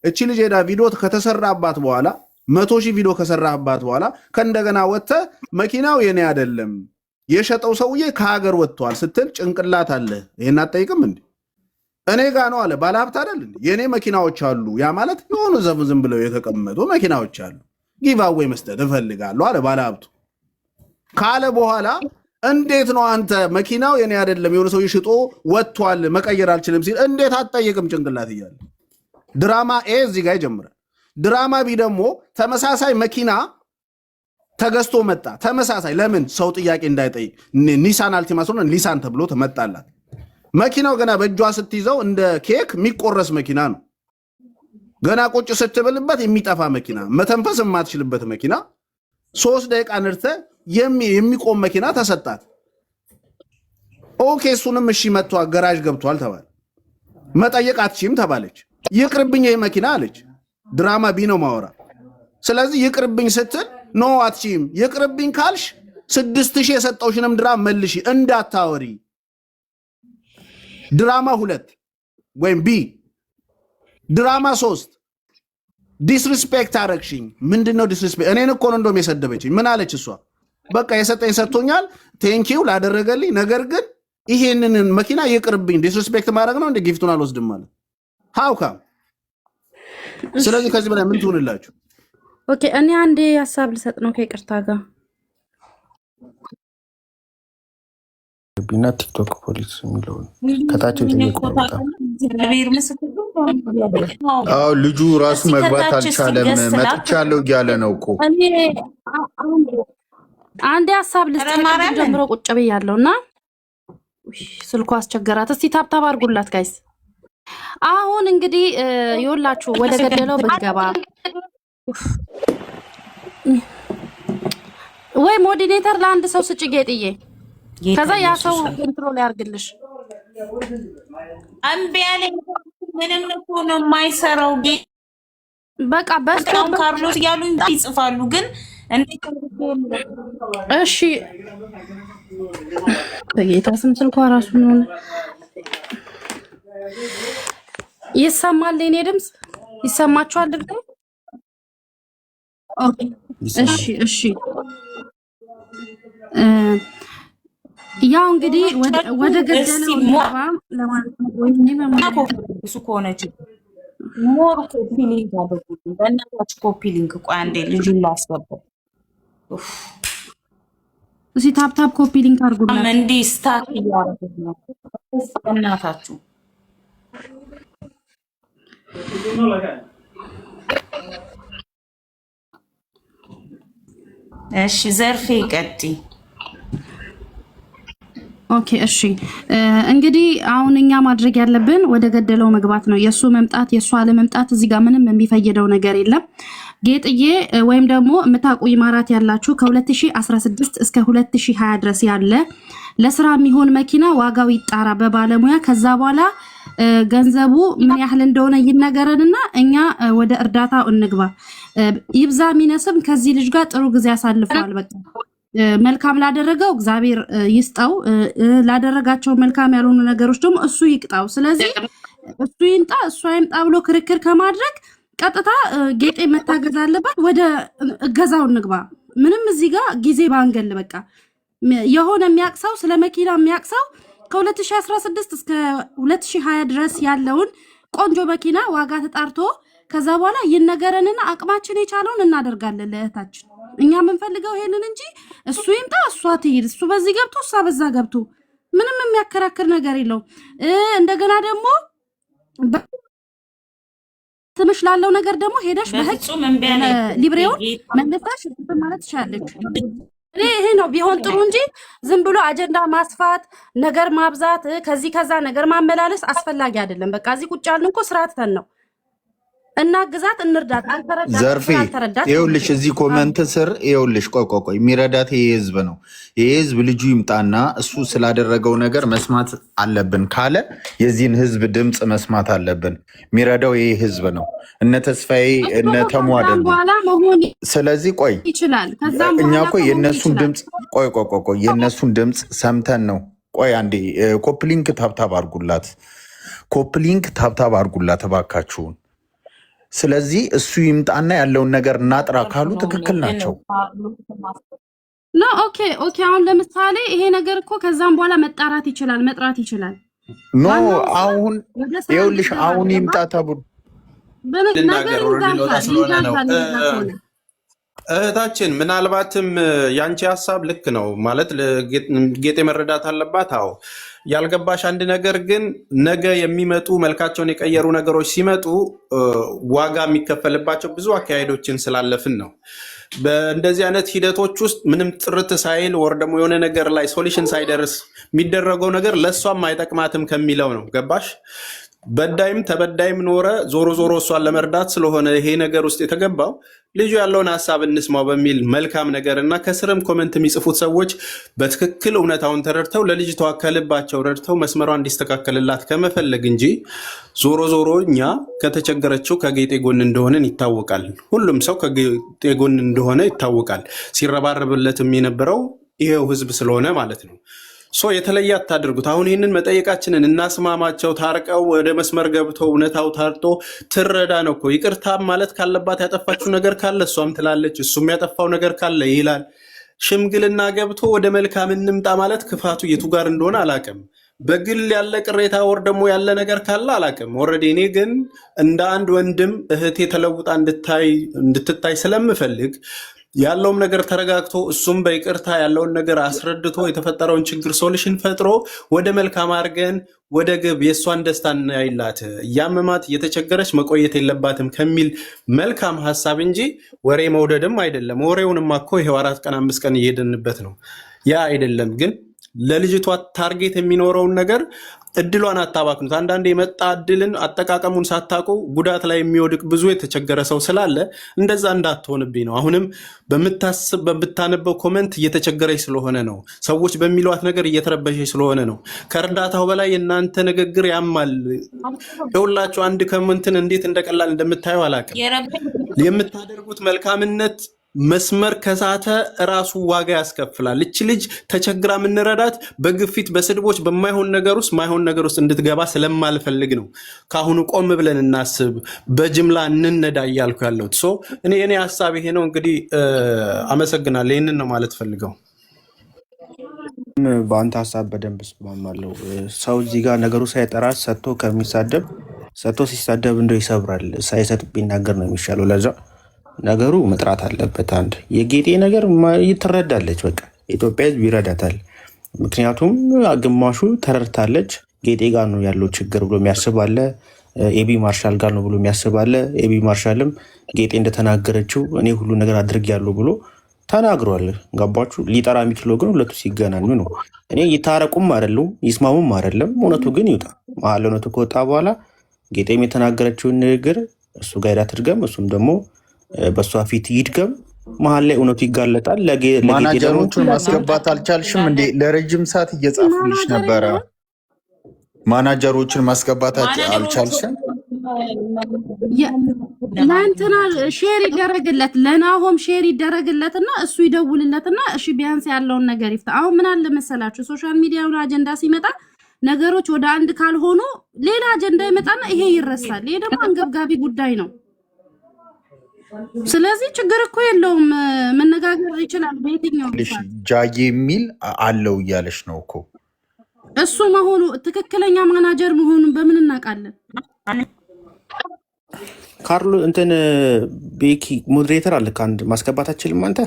እቺ ልጅ ሄዳ ቪዲዮ ከተሰራባት በኋላ 100,000 ቪዲዮ ከሰራህባት በኋላ ከእንደገና ወጥተህ መኪናው የኔ አይደለም የሸጠው ሰውዬ ከሀገር ወጥቷል ስትል ጭንቅላት አለ። ይሄን አትጠይቅም እንዴ? እኔ ጋ ነው አለ ባለሀብት አይደል? የኔ መኪናዎች አሉ። ያ ማለት የሆኑ ዝም ብለው የተቀመጡ መኪናዎች አሉ። ጊቫዌይ መስጠት እፈልጋለሁ አለ ባለሀብቱ ካለ በኋላ እንዴት ነው አንተ መኪናው የኔ አይደለም የሆነ ሰው ሽጦ ወጥቷል መቀየር አልችልም ሲል እንዴት አትጠይቅም? ጭንቅላት እያለ ድራማ ኤ እዚህ ጋር ይጀምራል። ድራማ ቢ ደግሞ ተመሳሳይ መኪና ተገዝቶ መጣ። ተመሳሳይ ለምን ሰው ጥያቄ እንዳይጠይቅ ኒሳን አልቲማ ስለሆነ ኒሳን ተብሎ ተመጣላት። መኪናው ገና በእጇ ስትይዘው እንደ ኬክ የሚቆረስ መኪና ነው። ገና ቁጭ ስትብልበት የሚጠፋ መኪና፣ መተንፈስ የማትችልበት መኪና፣ 3 ደቂቃ ንርተ የሚቆም መኪና ተሰጣት። ኦኬ እሱንም እሺ መጥቶ ገራዥ ገብቷል ተባለ። መጠየቅ አትችይም ተባለች። ይቅርብኝ ይሄ መኪና አለች። ድራማ ቢ ነው ማወራ። ስለዚህ ይቅርብኝ ስትል ኖ አትችይም። ይቅርብኝ ካልሽ 6,000 የሰጠውሽንም ድራማ መልሺ እንዳታወሪ። ድራማ 2 ወይም ቢ ድራማ 3 ዲስሪስፔክት አረግሽኝ። ምንድነው ዲስሪስፔክት? እኔን እኮ ነው እንደውም የሰደበችኝ። ምን አለች እሷ? በቃ የሰጠኝ ሰጥቶኛል ቴንኪው ላደረገልኝ፣ ነገር ግን ይሄንን መኪና ይቅርብኝ። ዲስሪስፔክት ማድረግ ነው እንደ ጊፍቱን አልወስድም ማለት ሃውካ። ስለዚህ ከዚህ በላይ ምን ትሆንላችሁ? ኦኬ እኔ አንዴ ሀሳብ ልሰጥ ነው ከይቅርታ ጋር ቢና ቲክቶክ ፖሊስ የሚለው ከታች የጠየቁት ልጁ ራሱ መግባት አልቻለም። መጥቻለሁ እያለ ነው እኮ። አንዴ ሀሳብ ልስጥ ጀምሮ ቁጭ ብያለሁና ስልኩ አስቸገራት። እስቲ ታብታብ አድርጉላት ጋይስ። አሁን እንግዲህ ይኸውላችሁ ወደ ገደለው ብንገባ ወይ ሞዲሬተር ለአንድ ሰው ስጭ ጌጥዬ፣ ከዛ ያ ሰው ኮንትሮል ያርግልሽ። እምቢ አለኝ። ምንም እኮ ነው የማይሰራው። በቃ በስቶም ካርሎስ እያሉ ይጽፋሉ ግን እንዴት እሺ በጌታ ስም ስልኳ ራሱ ነው ይሰማል። የኔ ድምጽ ይሰማችኋል ድምጽ? ኦኬ እሺ ያው እንግዲህ ወደ ገደለው ለማለት ነው። እሱ ከሆነች ሞር ኮፒ ሊንክ አድርጉት። በእናታችሁ ኮፒ ሊንክ። ቆይ አንዴ ልጁን ላስገባው። እዚህ ታፕ ኮፒ ሊንክ አድርጉላት። እንዲህ ስታክ እያደረጉት ነው። በእናታችሁ እሺ ዘርፌ ቀጥይ። ኦኬ እሺ እንግዲህ አሁን እኛ ማድረግ ያለብን ወደ ገደለው መግባት ነው። የሱ መምጣት የሱ አለመምጣት እዚህ ጋር ምንም የሚፈይደው ነገር የለም። ጌጥዬ ወይም ደግሞ የምታውቁ ኢማራት ያላችሁ ከ2016 እስከ 2020 ድረስ ያለ ለስራ የሚሆን መኪና ዋጋው ይጣራ በባለሙያ። ከዛ በኋላ ገንዘቡ ምን ያህል እንደሆነ ይነገረንና እኛ ወደ እርዳታው እንግባ። ይብዛ ሚነስም ከዚህ ልጅ ጋር ጥሩ ጊዜ ያሳልፈዋል። በቃ መልካም ላደረገው እግዚአብሔር ይስጣው፣ ላደረጋቸው መልካም ያልሆኑ ነገሮች ደግሞ እሱ ይቅጣው። ስለዚህ እሱ ይንጣ እሱ አይምጣ ብሎ ክርክር ከማድረግ ቀጥታ ጌጤ መታገዝ አለበት። ወደ እገዛው እንግባ። ምንም እዚህ ጋር ጊዜ ባንገል። በቃ የሆነ የሚያቅሰው ስለ መኪና የሚያቅሰው ከ2016 እስከ 2020 ድረስ ያለውን ቆንጆ መኪና ዋጋ ተጣርቶ ከዛ በኋላ ይነገረንና አቅማችን የቻለውን እናደርጋለን ለእህታችን። እኛ የምንፈልገው ይሄንን እንጂ እሱ ይምጣ እሷ ትሄድ፣ እሱ በዚህ ገብቶ እሷ በዛ ገብቶ ምንም የሚያከራክር ነገር የለው። እንደገና ደግሞ ትምሽ ላለው ነገር ደግሞ ሄደሽ በህግ ሊብሬውን መለሳሽ ማለት ትችላለች። እኔ ይሄ ነው ቢሆን ጥሩ እንጂ ዝም ብሎ አጀንዳ ማስፋት፣ ነገር ማብዛት፣ ከዚህ ከዛ ነገር ማመላለስ አስፈላጊ አይደለም። በቃ እዚህ ቁጭ ያልን እኮ ስርዓትተን ነው እና ግዛት እንርዳት። ዘርፌ ይኸውልሽ እዚህ ኮመንት ስር ይኸውልሽ ቆይ የሚረዳት ይሄ ህዝብ ነው። ይሄ ህዝብ ልጁ ይምጣና እሱ ስላደረገው ነገር መስማት አለብን ካለ የዚህን ህዝብ ድምፅ መስማት አለብን። የሚረዳው ይሄ ህዝብ ነው። እነ ተስፋዬ እነ ተሙ አይደለም። ስለዚህ ቆይ እኛ እኮ የእነሱን ድምፅ ቆይ የእነሱን ድምፅ ሰምተን ነው። ቆይ አንዴ ኮፕሊንክ ታብታብ አርጉላት እባካችሁን። ስለዚህ እሱ ይምጣና ያለውን ነገር እናጥራ ካሉ ትክክል ናቸው። ኦኬ አሁን ለምሳሌ ይሄ ነገር እኮ ከዛም በኋላ መጣራት ይችላል መጥራት ይችላል። አሁን ይኸውልሽ አሁን ይምጣ ተብሎ እህታችን ምናልባትም ያንቺ ሀሳብ ልክ ነው ማለት ጌጤ መረዳት አለባት። አዎ ያልገባሽ አንድ ነገር ግን ነገ የሚመጡ መልካቸውን የቀየሩ ነገሮች ሲመጡ ዋጋ የሚከፈልባቸው ብዙ አካሄዶችን ስላለፍን ነው። በእንደዚህ አይነት ሂደቶች ውስጥ ምንም ጥርት ሳይል ወር ደግሞ የሆነ ነገር ላይ ሶሉሽን ሳይደርስ የሚደረገው ነገር ለእሷም አይጠቅማትም ከሚለው ነው። ገባሽ? በዳይም ተበዳይም ኖረ ዞሮ ዞሮ እሷን ለመርዳት ስለሆነ ይሄ ነገር ውስጥ የተገባው ልጁ ያለውን ሀሳብ እንስማው በሚል መልካም ነገር እና ከስርም ኮመንት የሚጽፉት ሰዎች በትክክል እውነታውን ተረድተው ለልጅቷ ከልባቸው ረድተው መስመሯ እንዲስተካከልላት ከመፈለግ እንጂ ዞሮ ዞሮ እኛ ከተቸገረችው ከጌጤ ጎን እንደሆነን ይታወቃል። ሁሉም ሰው ከጌጤ ጎን እንደሆነ ይታወቃል። ሲረባረብለትም የነበረው ይሄው ህዝብ ስለሆነ ማለት ነው። የተለየ አታድርጉት። አሁን ይህንን መጠየቃችንን እናስማማቸው። ታርቀው ወደ መስመር ገብተው እውነታው ታርጦ ትረዳ ነው እኮ። ይቅርታ ማለት ካለባት ያጠፋችው ነገር ካለ እሷም ትላለች፣ እሱም ያጠፋው ነገር ካለ ይላል። ሽምግልና ገብቶ ወደ መልካም እንምጣ ማለት ክፋቱ የቱ ጋር እንደሆነ አላውቅም። በግል ያለ ቅሬታ ወር ደግሞ ያለ ነገር ካለ አላውቅም። ኦልሬዲ እኔ ግን እንደ አንድ ወንድም እህቴ ተለውጣ እንድትታይ ስለምፈልግ ያለውም ነገር ተረጋግቶ እሱም በይቅርታ ያለውን ነገር አስረድቶ የተፈጠረውን ችግር ሶሉሽን ፈጥሮ ወደ መልካም አድርገን ወደ ግብ የእሷን ደስታ እናይላት፣ እያመማት እየተቸገረች መቆየት የለባትም ከሚል መልካም ሀሳብ እንጂ ወሬ መውደድም አይደለም። ወሬውንማ እኮ ይሄው 4 ቀን 5 ቀን እየሄድንበት ነው። ያ አይደለም ግን ለልጅቷ ታርጌት የሚኖረውን ነገር እድሏን አታባክኑት። አንዳንዴ የመጣ እድልን አጠቃቀሙን ሳታውቁ ጉዳት ላይ የሚወድቅ ብዙ የተቸገረ ሰው ስላለ እንደዛ እንዳትሆንብኝ ነው። አሁንም በምታነበው ኮመንት እየተቸገረች ስለሆነ ነው። ሰዎች በሚሏት ነገር እየተረበሸች ስለሆነ ነው። ከእርዳታው በላይ የእናንተ ንግግር ያማል። የሁላችሁ አንድ ኮመንትን እንዴት እንደቀላል እንደምታየው አላውቅም። የምታደርጉት መልካምነት መስመር ከሳተ ራሱ ዋጋ ያስከፍላል። እች ልጅ ተቸግራ የምንረዳት በግፊት በስድቦች በማይሆን ነገር ውስጥ እንድትገባ ስለማልፈልግ ነው። ከአሁኑ ቆም ብለን እናስብ፣ በጅምላ እንነዳ እያልኩ ያለሁት እኔ ሀሳብ ይሄ ነው። እንግዲህ አመሰግናለሁ። ይህንን ነው ማለት ፈልገው። በአንተ ሀሳብ በደንብ እስማማለሁ። ሰው እዚህ ጋር ነገሩ ሳይጠራ ሰጥቶ ከሚሳደብ ሰጥቶ ሲሳደብ እንደው ይሰብራል። ሳይሰጥ ቢናገር ነው የሚሻለው። ለዛ ነገሩ መጥራት አለበት። አንድ የጌጤ ነገር ትረዳለች። በቃ ኢትዮጵያ ሕዝብ ይረዳታል። ምክንያቱም ግማሹ ተረድታለች። ጌጤ ጋር ነው ያለው ችግር ብሎ የሚያስባለ፣ ኤቢ ማርሻል ጋር ነው ብሎ የሚያስባለ። ኤቢ ማርሻልም ጌጤ እንደተናገረችው እኔ ሁሉ ነገር አድርጌያለሁ ብሎ ተናግሯል። ገባችሁ? ሊጠራ የሚችለው ግን ሁለቱ ሲገናኙ ነው። እኔ ይታረቁም አይደሉም ይስማሙም አይደለም። እውነቱ ግን ይውጣ። መሀል እውነቱ ከወጣ በኋላ ጌጤም የተናገረችውን ንግግር እሱ ጋር ሄዳ ትድገም፣ እሱም ደግሞ በእሷ ፊት ይድገም። መሀል ላይ እውነቱ ይጋለጣል። ማናጀሮቹን ማስገባት አልቻልሽም እንዴ? ለረጅም ሰዓት እየጻፉልሽ ነበረ። ማናጀሮችን ማስገባት አልቻልሽም? ለእንትና ሼር ይደረግለት፣ ለናሆም ሼር ይደረግለትና እሱ ይደውልለትና እሺ ቢያንስ ያለውን ነገር ይፍታ። አሁን ምን አለ መሰላችሁ፣ ሶሻል ሚዲያውን አጀንዳ ሲመጣ ነገሮች ወደ አንድ ካልሆኑ ሌላ አጀንዳ ይመጣና ይሄ ይረሳል። ይሄ ደግሞ አንገብጋቢ ጉዳይ ነው። ስለዚህ ችግር እኮ የለውም፣ መነጋገር ይችላል። በየትኛው ጃዬ የሚል አለው እያለሽ ነው እኮ። እሱ መሆኑ ትክክለኛ ማናጀር መሆኑን በምን እናውቃለን? ካርሎ እንትን ቤኪ ሞዴሬተር አለ ከአንድ ማስገባት አችልም። አንተ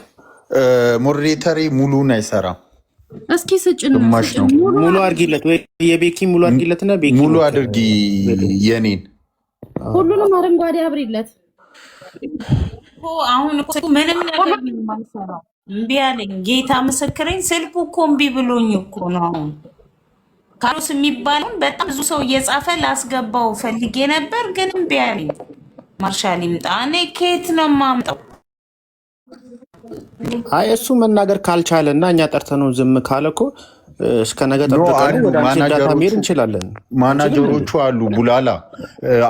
ሞዴሬተሪ ሙሉን አይሰራም። እስኪ ስጭን ሙሉ አድርጊለት፣ ወይ የቤኪ ሙሉ አድርጊለትና ቤኪ ሙሉ አድርጊ የኔን ሁሉንም አረንጓዴ አብሪለት። አሁን እኮ ምንም ነገር የማይሰራው እምቢ አለኝ። ጌታ ምስክሬን ስልኩ እኮ እምቢ ብሎኝ እኮ ነው። አሁን ካሮስ የሚባለውን በጣም ብዙ ሰው እየጻፈ ላስገባው ፈልጌ ነበር፣ ግን እምቢ አለኝ። ማርሻል ይምጣ። እኔ ከየት ነው የማምጣው? አይ እሱ መናገር ካልቻለ እና እኛ ጠርተነው ዝም ካለ እኮ እስከ ነገ ጠብቀን ወደ አንቺ ዳታ መሄድ እንችላለን። ማናጀሮቹ አሉ። ቡላላ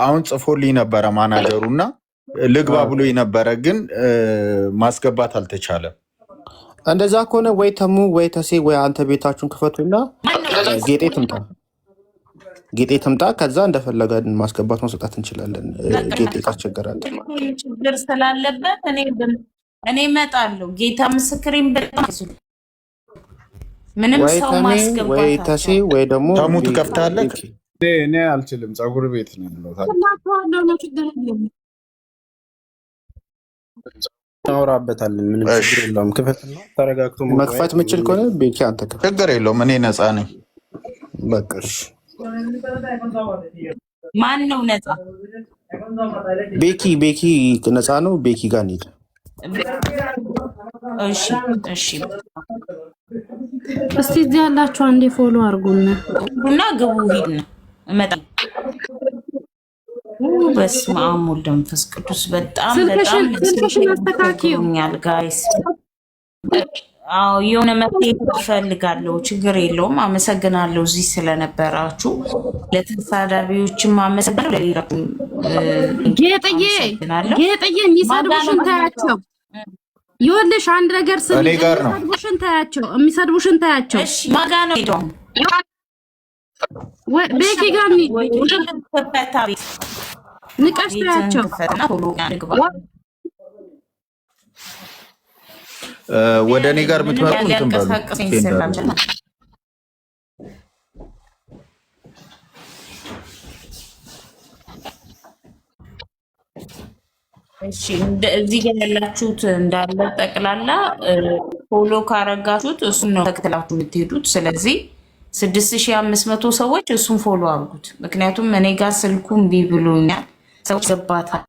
አሁን ጽፎልኝ ነበረ ማናጀሩ እና ልግባ ብሎ ነበረ፣ ግን ማስገባት አልተቻለም። እንደዛ ከሆነ ወይ ተሙ ወይ ተሴ ወይ አንተ ቤታችሁን ክፈቱና ጌጤ ትምጣ። ከዛ እንደፈለገ ማስገባት ማስወጣት እንችላለን። ጌጤ ካስቸገራል ችግር ስላለበት እኔ እመጣለሁ። ጌታ ምስክሬን በጣም ምንም ሰው ማስገባት ወይ ተሴ ወይ ደግሞ ተሙ ትከፍታለህ። እኔ አልችልም፣ ፀጉር ቤት ነው ያለው። እናወራበታለን። ምንም ችግር የለውም። ክፈትና ተረጋግቶ መክፈት የምችል ከሆነ ቤኪ አንተ ክፈት። ችግር የለውም። እኔ ነፃ ነኝ። በቃ እሺ። ማን ነው ነፃ? ቤኪ ነፃ ነው። ቤኪ ጋር እንሂድ። እሺ እሺ። እስቲ እዚህ ያላችሁ አንዴ ፎሎ አድርጉና ግቡ። ሂድ ነው እመጣ። በስመ አብ ወወልድ ወመንፈስ ቅዱስ። በጣም ስልክሽን አስተካክዩኛል ጋይስ። አዎ የሆነ መፍትሄ እፈልጋለሁ። ችግር የለውም። አመሰግናለሁ እዚህ ስለነበራችሁ። ለተሳዳቢዎችም አመሰግናለሁ። ጌጥዬ የሚሰድቡሽን ታያቸው። ይኸውልሽ አንድ ነገር የሚሰድቡሽን ታያቸው። እሺ ማጋ ነው ሄደው ቤኪ ጋር ንቀሽ ታያቸው። ወደ እኔ ጋር የምትመጡ እንትን በሉ። እሺ እዚህ ጋር ያላችሁት እንዳለ ጠቅላላ ፎሎ ካረጋችሁት እሱን ነው ተከትላችሁ የምትሄዱት። ስለዚህ 6500 ሰዎች እሱን ፎሎ አድርጉት። ምክንያቱም እኔ ጋር ስልኩን ቢብሎኛል ሰው ገባታል